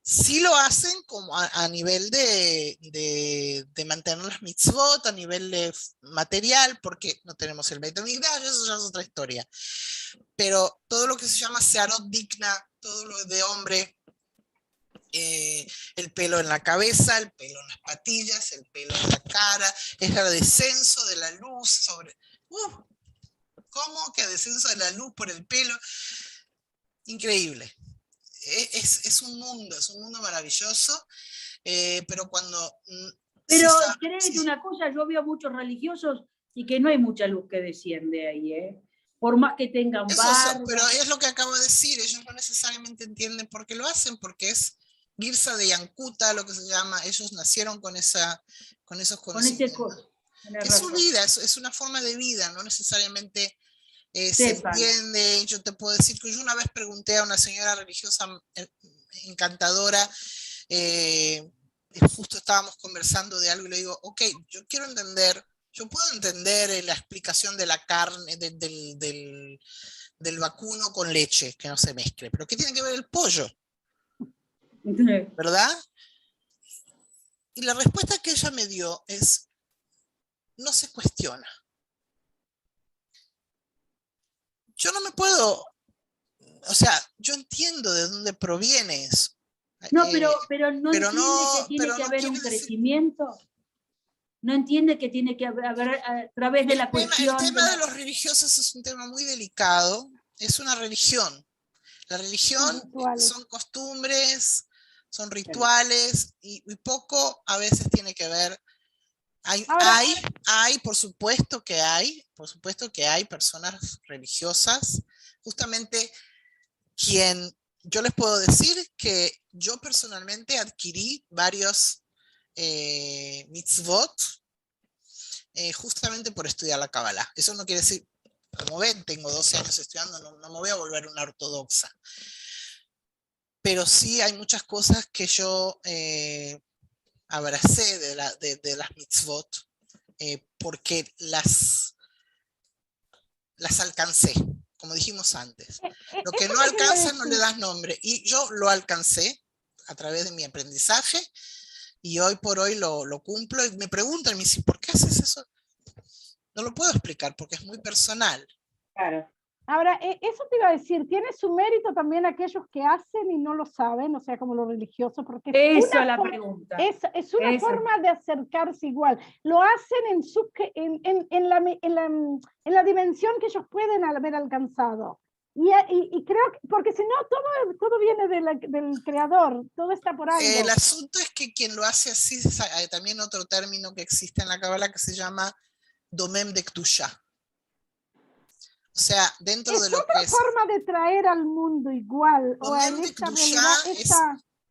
Sí lo hacen como a nivel de mantener las mitzvot, a nivel de material, porque no tenemos el Beit HaMikdash, eso ya es otra historia. Pero todo lo que se llama Searot Dikna, todo lo de hombre, el pelo en la cabeza, el pelo en las patillas, el pelo en la cara, es el descenso de la luz sobre... ¿cómo? Que descenso de la luz por el pelo. Increíble. Es un mundo maravilloso, pero cuando... Pero sí, créete sí. una cosa, yo veo muchos religiosos y que no hay mucha luz que desciende ahí, ¿eh? Por más que tengan barba. Pero es lo que acabo de decir, ellos no necesariamente entienden por qué lo hacen, porque es Girsa de Yankuta, lo que se llama, ellos nacieron con esos Con ese conocimientos. coso. Es su vida, es una forma de vida, no necesariamente se Sepan. entiende. Yo te puedo decir que yo una vez pregunté a una señora religiosa encantadora, justo estábamos conversando de algo y le digo, ok, yo quiero entender, yo puedo entender la explicación de la carne, del vacuno con leche, que no se mezcle, pero ¿qué tiene que ver el pollo? ¿Verdad? Y la respuesta que ella me dio es, no se cuestiona. Yo no me puedo, o sea, yo entiendo de dónde proviene eso. No, pero no entiende que tiene que haber un crecimiento. No entiende que tiene que haber a través de la cuestión. El tema de los religiosos es un tema muy delicado. Es una religión. La religión son costumbres, son rituales y poco a veces tiene que ver. Por supuesto que hay personas religiosas, justamente yo les puedo decir que yo personalmente adquirí varios mitzvot justamente por estudiar la Kabbalah. Eso no quiere decir, como ven, tengo 12 años estudiando, no me voy a volver una ortodoxa. Pero sí hay muchas cosas que yo abracé de las mitzvot porque las alcancé, como dijimos antes. Lo que no alcanzas no le das nombre. Y yo lo alcancé a través de mi aprendizaje y hoy por hoy lo cumplo. Y me preguntan, me dicen, ¿por qué haces eso? No lo puedo explicar porque es muy personal. Claro. Ahora, eso te iba a decir, tiene su mérito también aquellos que hacen y no lo saben, o sea, como los religiosos, porque esa es la pregunta. Es una forma de acercarse igual. Lo hacen en la dimensión que ellos pueden haber alcanzado. Y creo que, porque si no, todo viene del creador, todo está por algo. El asunto es que quien lo hace así, hay también otro término que existe en la Kabbalah que se llama Domem de Ktusha. O sea, dentro de lo que es... Es otra forma de traer al mundo igual. Domem de Ktusha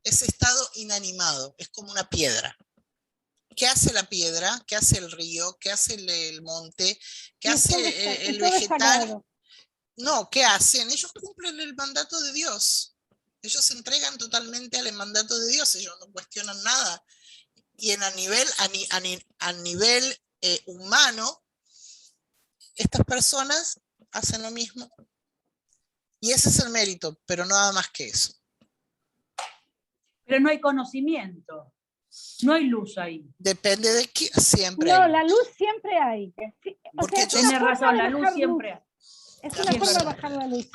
es estado inanimado, es como una piedra. ¿Qué hace la piedra? ¿Qué hace el río? ¿Qué hace el monte? ¿Qué hace el vegetal? No, ¿qué hacen? Ellos cumplen el mandato de Dios. Ellos se entregan totalmente al mandato de Dios, ellos no cuestionan nada. Y a nivel humano, estas personas hacen lo mismo. Y ese es el mérito, pero nada más que eso. Pero no hay conocimiento. No hay luz ahí. Depende de quién, siempre hay. No, la luz siempre hay. Porque tienes razón, la luz siempre hay. Es una forma de bajar la luz.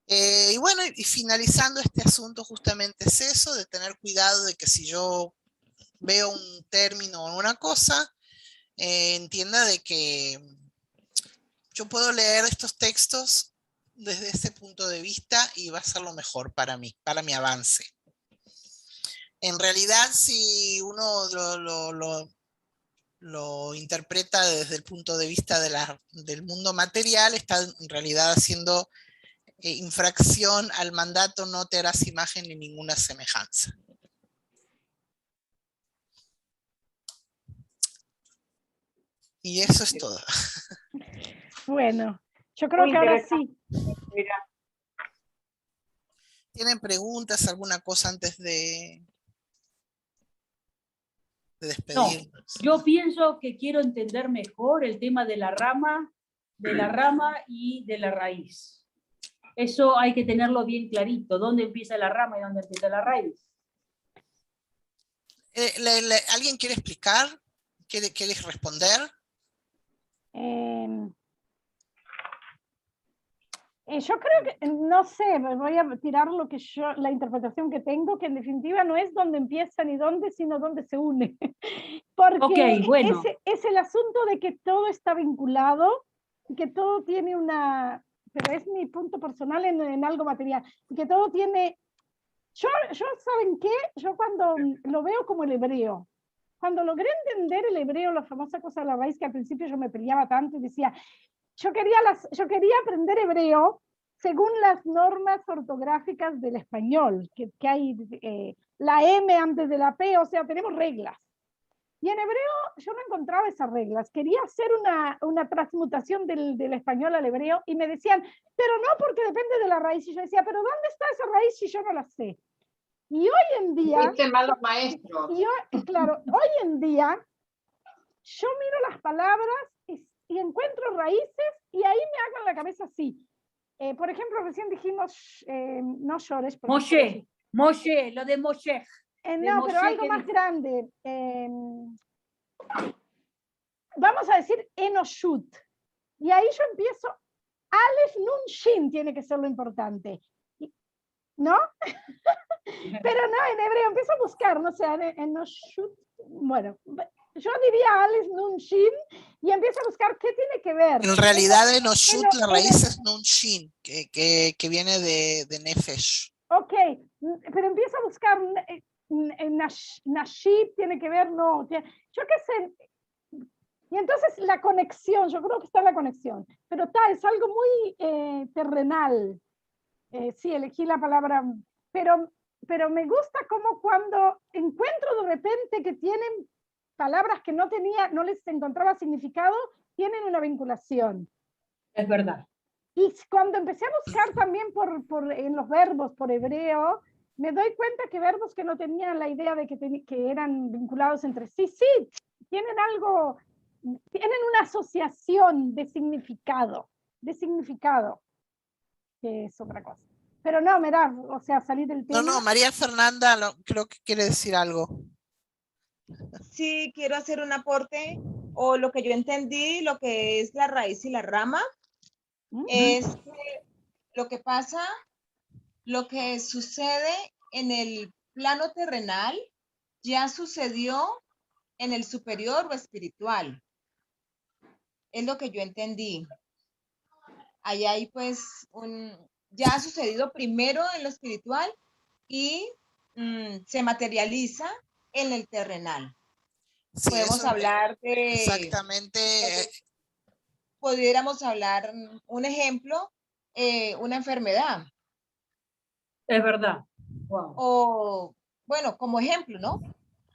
Y bueno, y finalizando este asunto justamente es eso, de tener cuidado de que si yo veo un término o una cosa, entienda de que yo puedo leer estos textos desde ese punto de vista y va a ser lo mejor para mí, para mi avance. En realidad, si uno lo interpreta desde el punto de vista del mundo material, está en realidad haciendo infracción al mandato no te harás imagen ni ninguna semejanza. Y eso es todo. Bueno, yo creo que ahora sí. Mira. ¿Tienen preguntas, alguna cosa antes de despedirnos? No, yo pienso que quiero entender mejor el tema de la rama y de la raíz. Eso hay que tenerlo bien clarito, dónde empieza la rama y dónde empieza la raíz. ¿Alguien quiere explicar? ¿Quiere responder? Yo creo que, no sé, voy a tirar la interpretación que tengo, que en definitiva no es dónde empieza ni dónde, sino dónde se une. Porque bueno. es el asunto de que todo está vinculado que todo tiene una, pero es mi punto personal en algo material, que todo tiene, yo ¿saben qué? Yo cuando lo veo como el hebreo, cuando logré entender el hebreo, la famosa cosa de la raíz, que al principio yo me peleaba tanto y decía, yo quería aprender hebreo según las normas ortográficas del español, que hay la M antes de la P, o sea, tenemos reglas. Y en hebreo yo no encontraba esas reglas. Quería hacer una transmutación del español al hebreo y me decían, pero no, porque depende de la raíz. Y yo decía, pero ¿dónde está esa raíz si yo no la sé? Y hoy en día... Fuiste malos maestros. Claro, hoy en día yo miro las palabras y encuentro raíces y ahí me hago en la cabeza así. Por ejemplo, recién dijimos, no llores. Moshe, lo de Moshe. No, pero algo más grande. Vamos a decir Enoshut. Y ahí yo empiezo, Aleph Nun Shin tiene que ser lo importante. ¿No? Pero no, en hebreo empiezo a buscar, no sé, Enoshut. Bueno, yo diría Aleph Nun Shin y empiezo a buscar qué tiene que ver. En realidad Enoshut, la raíz es Nun Shin, que viene de Nefesh. Ok, pero empiezo a buscar... Nashib tiene que ver, no, yo qué sé. Y entonces la conexión, yo creo que está en la conexión, pero es algo muy terrenal. Sí, elegí la palabra, pero me gusta como cuando encuentro de repente que tienen palabras que no les encontraba significado, tienen una vinculación. Es verdad. Y cuando empecé a buscar también en los verbos, por hebreo, me doy cuenta que verbos que no tenían la idea de que eran vinculados entre sí, tienen una asociación de significado, que es otra cosa. Pero no, mirá, o sea, salir del tema. No, María Fernanda creo que quiere decir algo. Sí, quiero hacer un aporte, o lo que yo entendí, lo que es la raíz y la rama, es que lo que pasa, lo que sucede en el plano terrenal ya sucedió en el superior o espiritual. Es lo que yo entendí. Allá hay pues ya ha sucedido primero en lo espiritual y se materializa en el terrenal. Sí, podemos hablar de... Exactamente. Pudiéramos hablar, un ejemplo, una enfermedad. Es verdad. Wow. O, bueno, como ejemplo, ¿no?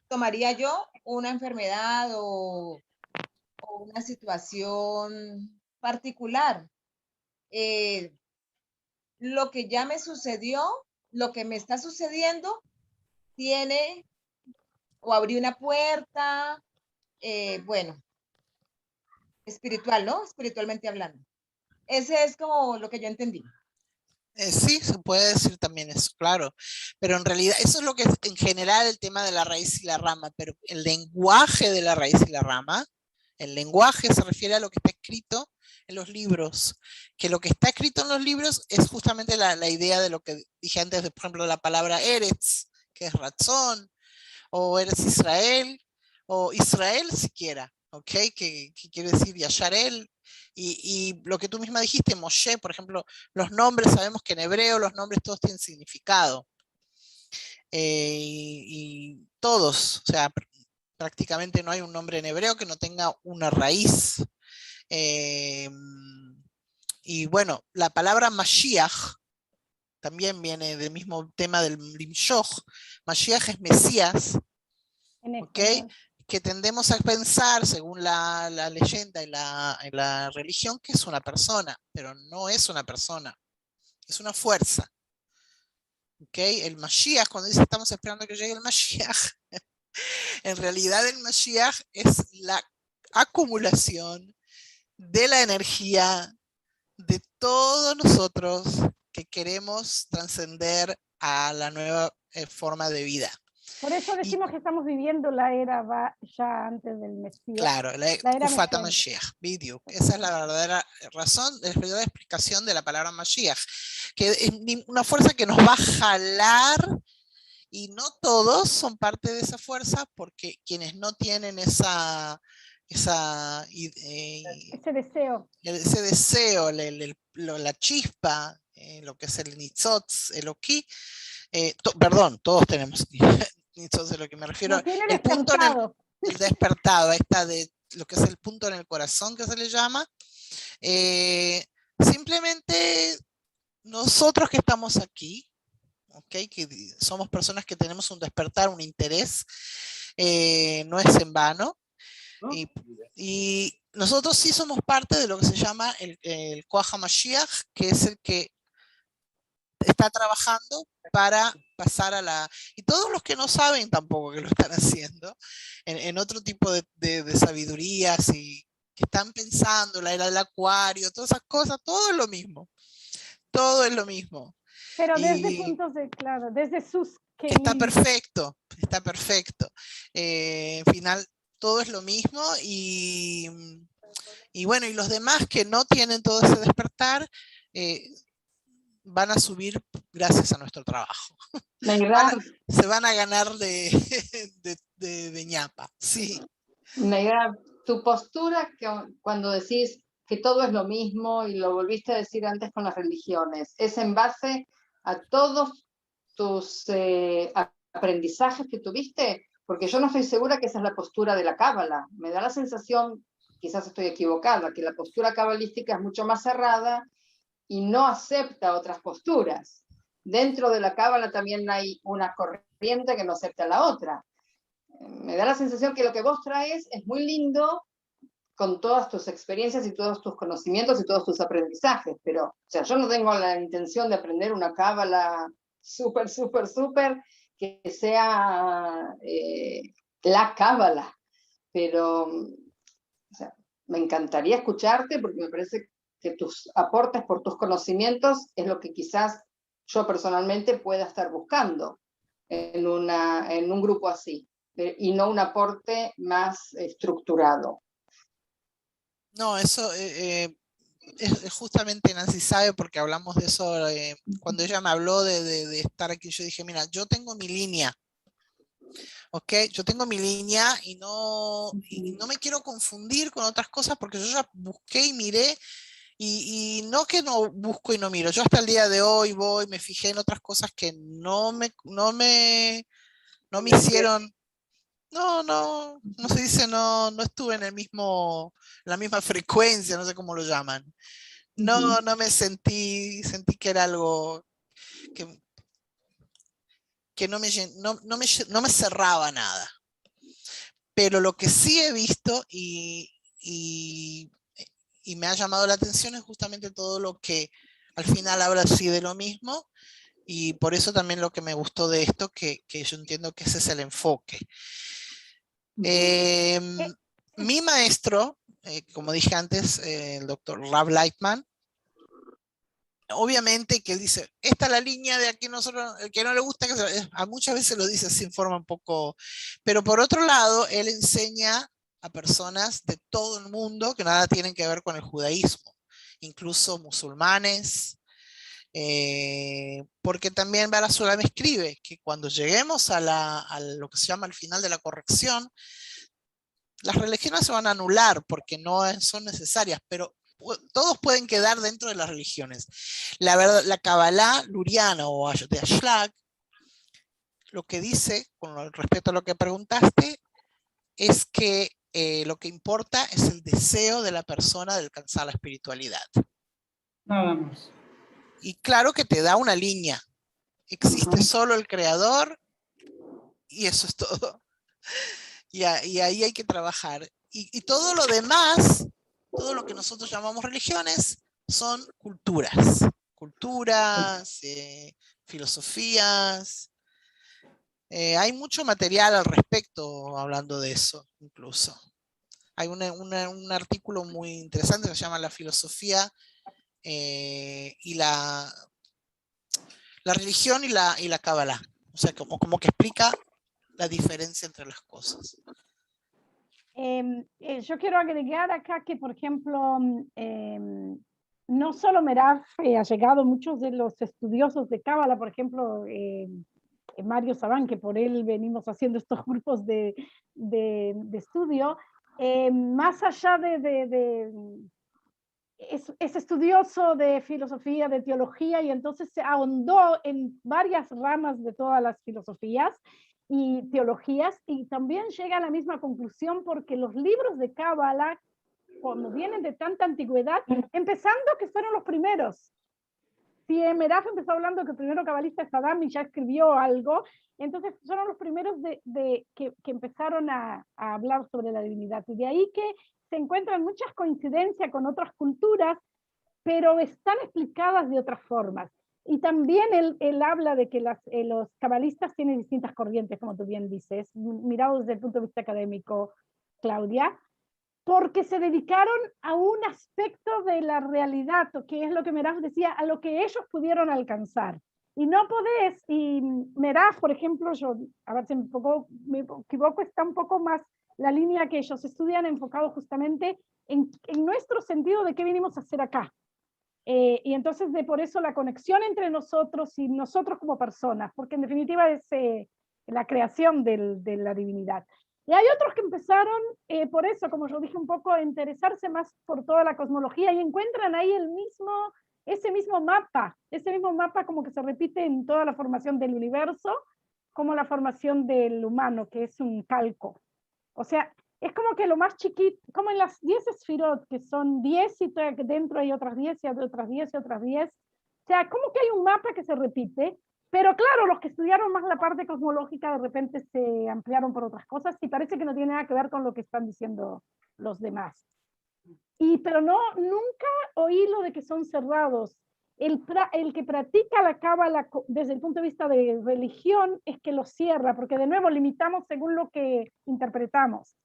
Tomaría yo una enfermedad o una situación particular. Lo que ya me sucedió, lo que me está sucediendo, tiene o abrí una puerta, bueno, espiritual, ¿no? Espiritualmente hablando. Ese es como lo que yo entendí. Sí, se puede decir también eso, claro, pero en realidad eso es lo que es en general el tema de la raíz y la rama, pero el lenguaje de la raíz y la rama, el lenguaje se refiere a lo que está escrito en los libros, que lo que está escrito en los libros es justamente la idea de lo que dije antes, por ejemplo, la palabra Eretz, que es razón, o Eretz Israel, o Israel siquiera, ¿ok? Que quiere decir Yasharel. Y lo que tú misma dijiste, Moshe, por ejemplo, los nombres, sabemos que en hebreo los nombres todos tienen significado. Y todos, o sea, prácticamente no hay un nombre en hebreo que no tenga una raíz. Y bueno, la palabra Mashiach también viene del mismo tema del Limshoch. Mashiach es Mesías, ¿ok? Que tendemos a pensar, según la leyenda y la religión, que es una persona, pero no es una persona, es una fuerza. ¿Okay? El Mashiach, cuando dice estamos esperando que llegue el Mashiach, en realidad el Mashiach es la acumulación de la energía de todos nosotros que queremos trascender a la nueva forma de vida. Por eso decimos que estamos viviendo la era ya antes del Mesías. Claro, la era Ufata Mashiach, Bidyuk. Esa es la verdadera razón, la verdadera explicación de la palabra Mashiach, que es una fuerza que nos va a jalar, y no todos son parte de esa fuerza, porque quienes no tienen esa ese deseo. ese deseo, la chispa, lo que es el nitzotz, el oki, perdón, todos tenemos nitzotz, de lo que me refiero, Lo tiene el punto despertado. el despertado, ahí está, de lo que es el punto en el corazón que se le llama. Simplemente nosotros que estamos aquí, ¿okay? Que somos personas que tenemos un despertar, un interés, no es en vano. Y nosotros sí somos parte de lo que se llama el Koach HaMashiach, que es el que está trabajando para pasar a la... Y todos los que no saben tampoco que lo están haciendo, en otro tipo de sabidurías y que están pensando, la era del acuario, todas esas cosas, todo es lo mismo. Todo es lo mismo. Pero desde puntos de, claro, desde sus... Que está perfecto, está perfecto. Al final todo es lo mismo y bueno, y los demás que no tienen todo ese despertar, van a subir gracias a nuestro trabajo. Se van a ganar de ñapa, sí. Negar, tu postura cuando decís que todo es lo mismo, y lo volviste a decir antes con las religiones, ¿es en base a todos tus aprendizajes que tuviste? Porque yo no estoy segura que esa es la postura de la cábala. Me da la sensación, quizás estoy equivocada, que la postura cabalística es mucho más cerrada y no acepta otras posturas. Dentro de la cábala también hay una corriente que no acepta la otra. Me da la sensación que lo que vos traes es muy lindo con todas tus experiencias y todos tus conocimientos y todos tus aprendizajes, pero o sea, yo no tengo la intención de aprender una cábala súper, súper, súper que sea la cábala, pero o sea, me encantaría escucharte porque me parece que tus aportes por tus conocimientos es lo que quizás yo personalmente pueda estar buscando en un grupo así, y no un aporte más estructurado. No, eso es justamente Nancy sabe, porque hablamos de eso cuando ella me habló de estar aquí. Yo dije, mira, yo tengo mi línea, ¿ok? Yo tengo mi línea y no me quiero confundir con otras cosas, porque yo ya busqué y miré, y no que no busco y no miro. Yo hasta el día de hoy me fijé en otras cosas que no me hicieron... No se dice, no estuve en la misma frecuencia, no sé cómo lo llaman. No me sentí que era algo que no me cerraba nada. Pero lo que sí he visto y me ha llamado la atención es justamente todo lo que al final habla así de lo mismo, y por eso también lo que me gustó de esto, que yo entiendo que ese es el enfoque. Mi maestro, como dije antes, el doctor Rav Lightman, obviamente que él dice, esta es la línea de aquí, nosotros, el que no le gusta, a muchas veces lo dice así en forma un poco, pero por otro lado, él enseña a personas de todo el mundo que nada tienen que ver con el judaísmo, incluso musulmanes, porque también Baruch Sulam escribe que cuando lleguemos a lo que se llama el final de la corrección, las religiones se van a anular porque no son necesarias, pero todos pueden quedar dentro de las religiones. La verdad, la Kabbalah luriana o de Ashlag, lo que dice, con respecto a lo que preguntaste, es que lo que importa es el deseo de la persona de alcanzar la espiritualidad. Nada más. Y claro que te da una línea. Existe solo el creador y eso es todo. Y ahí hay que trabajar. Y todo lo demás, todo lo que nosotros llamamos religiones, son culturas. Culturas, filosofías. Hay mucho material al respecto hablando de eso, incluso. Hay un artículo muy interesante que se llama La filosofía y la religión y la Kabbalah. O sea, como que explica la diferencia entre las cosas. Yo quiero agregar acá que, por ejemplo, no solo Meraf ha llegado, muchos de los estudiosos de Cábala, por ejemplo, Mario Sabán, que por él venimos haciendo estos grupos de estudio, más allá es estudioso de filosofía, de teología, y entonces se ahondó en varias ramas de todas las filosofías y teologías, y también llega a la misma conclusión porque los libros de Cábala, cuando vienen de tanta antigüedad, empezando que fueron los primeros. Si Meraf empezó hablando que el primero cabalista es Adán y ya escribió algo, entonces fueron los primeros que empezaron a hablar sobre la divinidad. Y de ahí que se encuentran muchas coincidencias con otras culturas, pero están explicadas de otras formas. Y también él habla de que los cabalistas tienen distintas corrientes, como tú bien dices, mirado desde el punto de vista académico, Claudia, porque se dedicaron a un aspecto de la realidad, que es lo que Meraf decía, a lo que ellos pudieron alcanzar. Y no podés, y Meraf, por ejemplo, yo, a ver si me equivoco, está un poco más la línea que ellos estudian enfocado justamente en nuestro sentido de qué vinimos a hacer acá. Y entonces por eso la conexión entre nosotros y nosotros como personas, porque en definitiva es la creación de la divinidad. Y hay otros que empezaron, por eso, como yo dije un poco, a interesarse más por toda la cosmología y encuentran ahí ese mismo mapa como que se repite en toda la formación del universo, como la formación del humano, que es un calco. O sea, es como que lo más chiquito, como en las 10 esfirot, que son 10 y dentro hay otras 10 y otras 10 y otras 10. O sea, como que hay un mapa que se repite, pero claro, los que estudiaron más la parte cosmológica de repente se ampliaron por otras cosas y parece que no tiene nada que ver con lo que están diciendo los demás. Pero nunca oí lo de que son cerrados. El que practica la cábala desde el punto de vista de religión es que lo cierra, porque de nuevo limitamos según lo que interpretamos.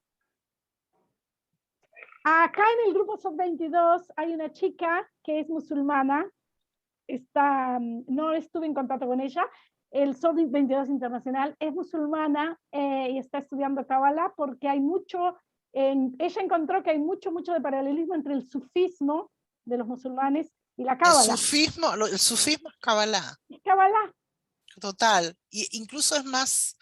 Acá en el grupo Sub-22 hay una chica que es musulmana, no estuve en contacto con ella, el Sub-22 internacional es musulmana y está estudiando Kabbalah porque hay ella encontró que hay mucho de paralelismo entre el sufismo de los musulmanes y la Kabbalah. El sufismo es Kabbalah. Es Kabbalah. Total. Y incluso es más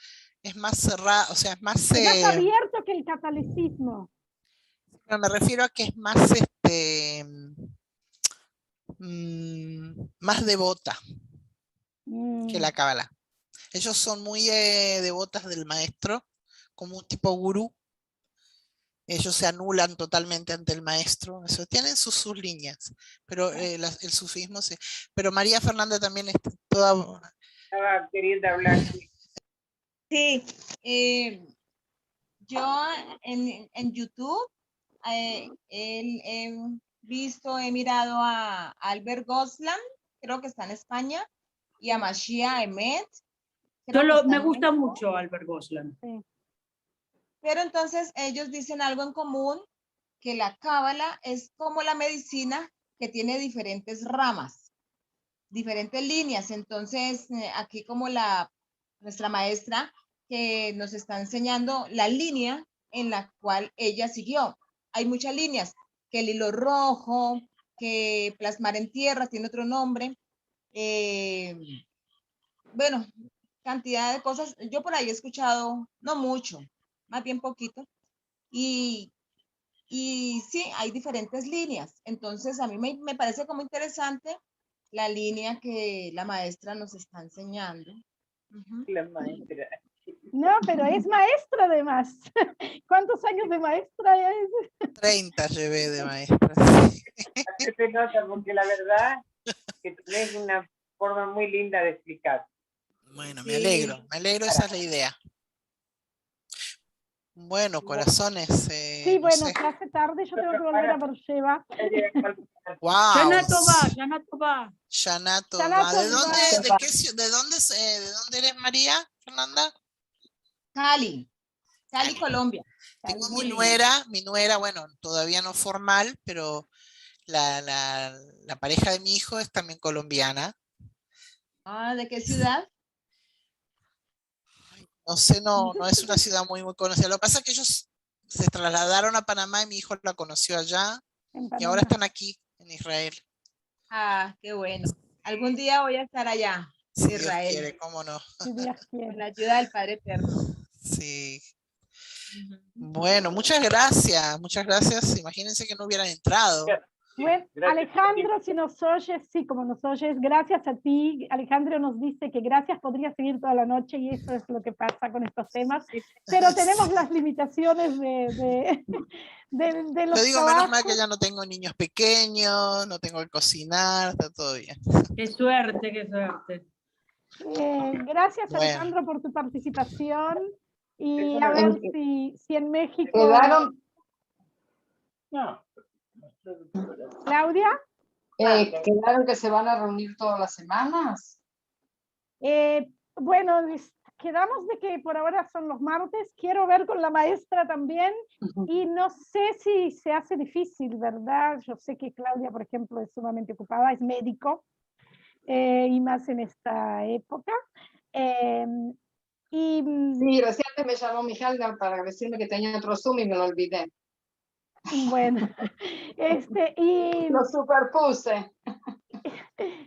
cerrado, o sea, es más abierto que el catolicismo. Pero me refiero a que es más más devota que la Cábala. Ellos son muy devotas del maestro, como un tipo gurú. Ellos se anulan totalmente ante el maestro. Eso, tienen sus líneas, pero el sufismo sí. Pero María Fernanda también está toda... Estaba queriendo hablar. Sí, yo en YouTube he mirado a Albert Goslan, creo que está en España, y a Mashiach Emet. Me gusta mucho Albert Goslan. Sí. Pero entonces ellos dicen algo en común, que la cábala es como la medicina que tiene diferentes ramas, diferentes líneas. Entonces aquí como nuestra maestra que nos está enseñando la línea en la cual ella siguió. Hay muchas líneas, que el hilo rojo, que plasmar en tierra tiene otro nombre. Bueno, cantidad de cosas. Yo por ahí he escuchado, no mucho, más bien poquito. Y sí, hay diferentes líneas. Entonces a mí me parece como interesante la línea que la maestra nos está enseñando. La maestra. No, pero es maestra además. ¿Cuántos años de maestra es? 30 llevé de maestra. Así se nota, porque la verdad que tenés una forma muy linda de explicar. Bueno, Sí. me alegro, esa es la idea. Bueno, corazones. Sí, no bueno, sé. se hace tarde, yo tengo que volver a Beersheba. Wow. Shana Tova. Shana Tova. Shana ¿De Tova. dónde eres, María Fernanda? Cali, Colombia. Tengo Muy mi nuera, bueno, todavía no formal, pero la pareja de mi hijo es también colombiana. Ah, ¿de qué ciudad? No sé, no es una ciudad muy conocida. Lo que pasa es que ellos se trasladaron a Panamá y mi hijo la conoció allá y ahora están aquí, en Israel. Ah, qué bueno. Algún día voy a estar allá, Si Israel. Dios quiere, cómo no. Si Dios Con quiere. la ayuda del Padre Eterno. Sí. Bueno, muchas gracias, muchas gracias. Imagínense que no hubieran entrado. Bueno, Gracias. Alejandro, si nos oyes, sí, como nos oyes, gracias a ti. Alejandro nos dice que gracias, podría seguir toda la noche y eso es lo que pasa con estos temas, pero tenemos las limitaciones de los Lo digo, menos mal que trabajos. ya no tengo niños pequeños, no tengo que cocinar, está todo bien. Qué suerte, qué suerte. Gracias, Bueno. Alejandro, por tu participación y Eso a no- ver si en México... Quedaron, No. Claudia, quedaron que se van a reunir todas las semanas. bueno, quedamos de que por ahora son los martes, quiero ver con la maestra también y no sé si se hace difícil, ¿verdad? Yo sé que Claudia, por ejemplo, es sumamente ocupada, es médico y más en esta época. Y Sí, recién me llamó Mijalda para decirme que tenía otro Zoom y me lo olvidé. bueno, y Lo superpuse.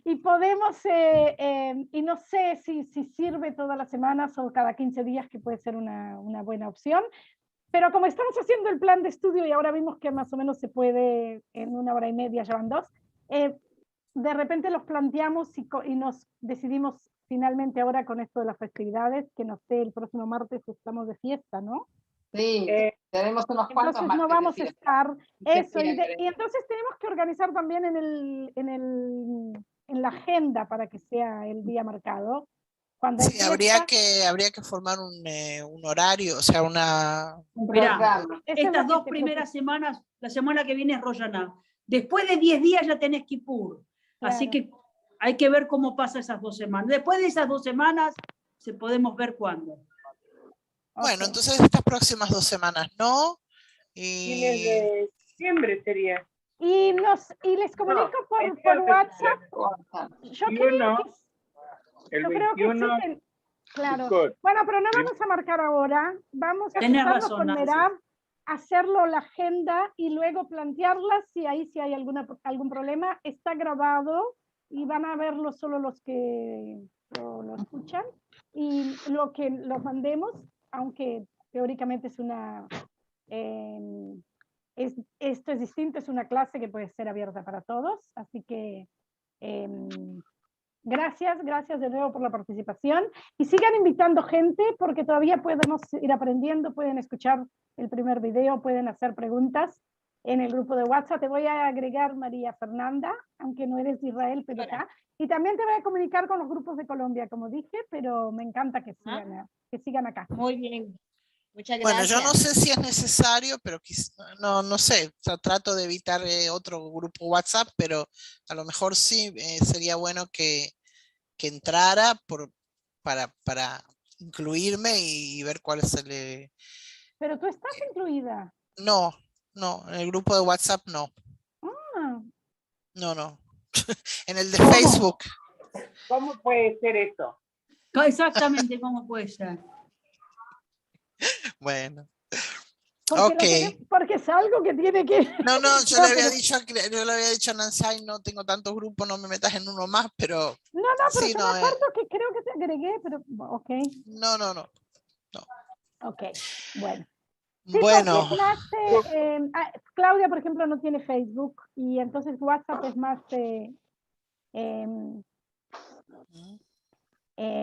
y podemos, y no sé si sirve todas las semanas o cada 15 días, que puede ser una buena opción, pero como estamos haciendo el plan de estudio y ahora vimos que más o menos se puede en 1 hora y media, ya van 2, de repente los planteamos y nos decidimos finalmente ahora con esto de las festividades, que no sé, el próximo martes estamos de fiesta, ¿no? Sí, tenemos unos cuantos Entonces más no vamos a estar eso, y septiembre. entonces tenemos que organizar también en la agenda para que sea el día marcado. Cuando hay Sí, habría fiesta, que formar un horario, o sea, una... Un Mirá, programa. eso es Estas lo que dos te primeras semanas, la semana que viene es Rosh Hashanah. Después de 10 días ya tenés Kippur. Así Claro. que hay que ver cómo pasa esas 2 semanas. Después de esas 2 semanas, podemos ver cuándo. Bueno, Ok. entonces estas próximas 2 semanas, ¿no? Fines Y de diciembre sería. Y les comunico No, por mediados de WhatsApp. septiembre. Yo 21, el yo creo que sí. 21, Claro. Sukkot. Bueno, pero no vamos a marcar ahora. Vamos a Tenés juntarnos razón, con Nancy. Merab, hacerlo la agenda y luego plantearla. Si ahí sí hay algún problema, está grabado y van a verlo solo los que lo escuchan. Y lo que los mandemos, aunque teóricamente es esto es distinto, es una clase que puede ser abierta para todos. Así que gracias de nuevo por la participación y sigan invitando gente porque todavía podemos ir aprendiendo, pueden escuchar el primer video, pueden hacer preguntas en el grupo de WhatsApp. Te voy a agregar, María Fernanda, aunque no eres de Israel, pero está. Y también te voy a comunicar con los grupos de Colombia, como dije, pero me encanta que sigan acá. Muy bien. Muchas bueno, gracias. yo no sé si es necesario, pero no sé, o sea, trato de evitar otro grupo WhatsApp, pero a lo mejor sí sería bueno que entrara para incluirme y ver cuál es el... Pero tú estás incluida. No, en el grupo de WhatsApp no. Ah, No. En el de ¿Cómo? Facebook. ¿Cómo puede ser eso? Exactamente cómo puede ser. Bueno. porque es algo que tiene que... No, yo No, le había pero- dicho a Nancy, "Ay, no tengo tantos grupos, no me metas en uno más", pero No, pero sí, yo me acuerdo que creo que te agregué, pero ok. no. Ok, bueno. Sí, Bueno, porque es más, Claudia, por ejemplo, no tiene Facebook y entonces WhatsApp es más,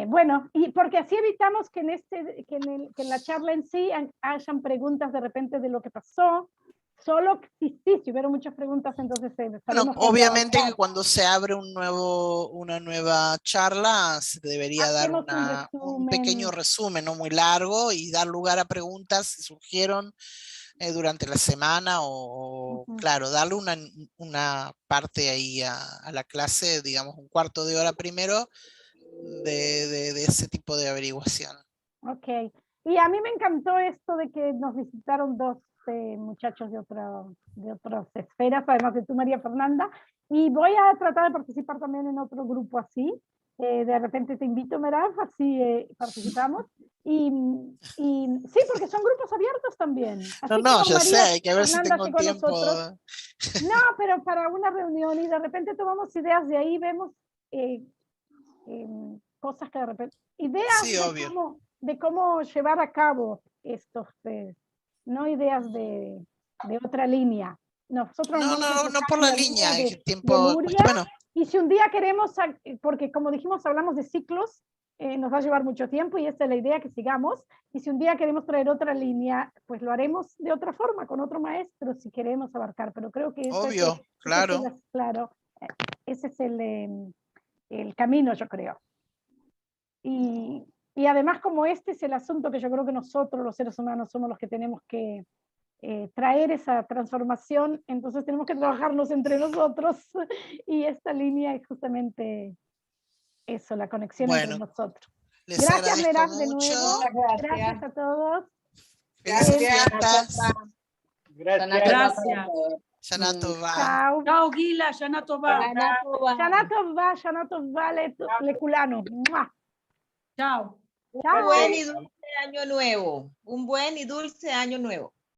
bueno, y porque así evitamos que que en la charla en sí hayan preguntas de repente de lo que pasó, solo si hubieron muchas preguntas, entonces bueno, sabemos que obviamente que cuando se abre una nueva charla se debería dar hacemos un un pequeño resumen, no muy largo, y dar lugar a preguntas si surgieron durante la semana claro, darle una parte ahí a la clase, digamos, un cuarto de hora primero de ese tipo de averiguación. Ok, y a mí me encantó esto de que nos visitaron dos muchachos de otras esferas, además de tú, María Fernanda, y voy a tratar de participar también en otro grupo así. De repente te invito, Meraf, así participamos. Y sí, porque son grupos abiertos también. Así No, como ya sé, María hay que ver si Fernanda tengo hace con tiempo. nosotros. No, pero para una reunión y de repente tomamos ideas de ahí, vemos cosas que de repente, ideas Sí, obvio. de cómo llevar a cabo estos no ideas de otra línea. Nosotros No, nos no, no enfocamos por en la línea línea, de el tiempo, Luria. bueno, Y si un día queremos, porque como dijimos, hablamos de ciclos, nos va a llevar mucho tiempo y esta es la idea, que sigamos. Y si un día queremos traer otra línea, pues lo haremos de otra forma, con otro maestro, si queremos abarcar. Pero creo que obvio, claro. Ese es el camino, yo creo. Y además, como este es el asunto que yo creo que nosotros, los seres humanos, somos los que tenemos que traer esa transformación, entonces tenemos que trabajarnos entre nosotros. Y esta línea es justamente eso, la conexión entre Bueno, nosotros. les Gracias, agradezco Merab, de mucho. nuevo. Muchas Gracias a todos. Felices Gracias. fiestas. Gracias. Gracias. Shana Tova. Chao. Chao, Gila, Shana Tova. Shana Tova. Shana Tova, Leculano. ¡Mua! Chao. Un Chao. buen y dulce año nuevo. Un buen y dulce año nuevo.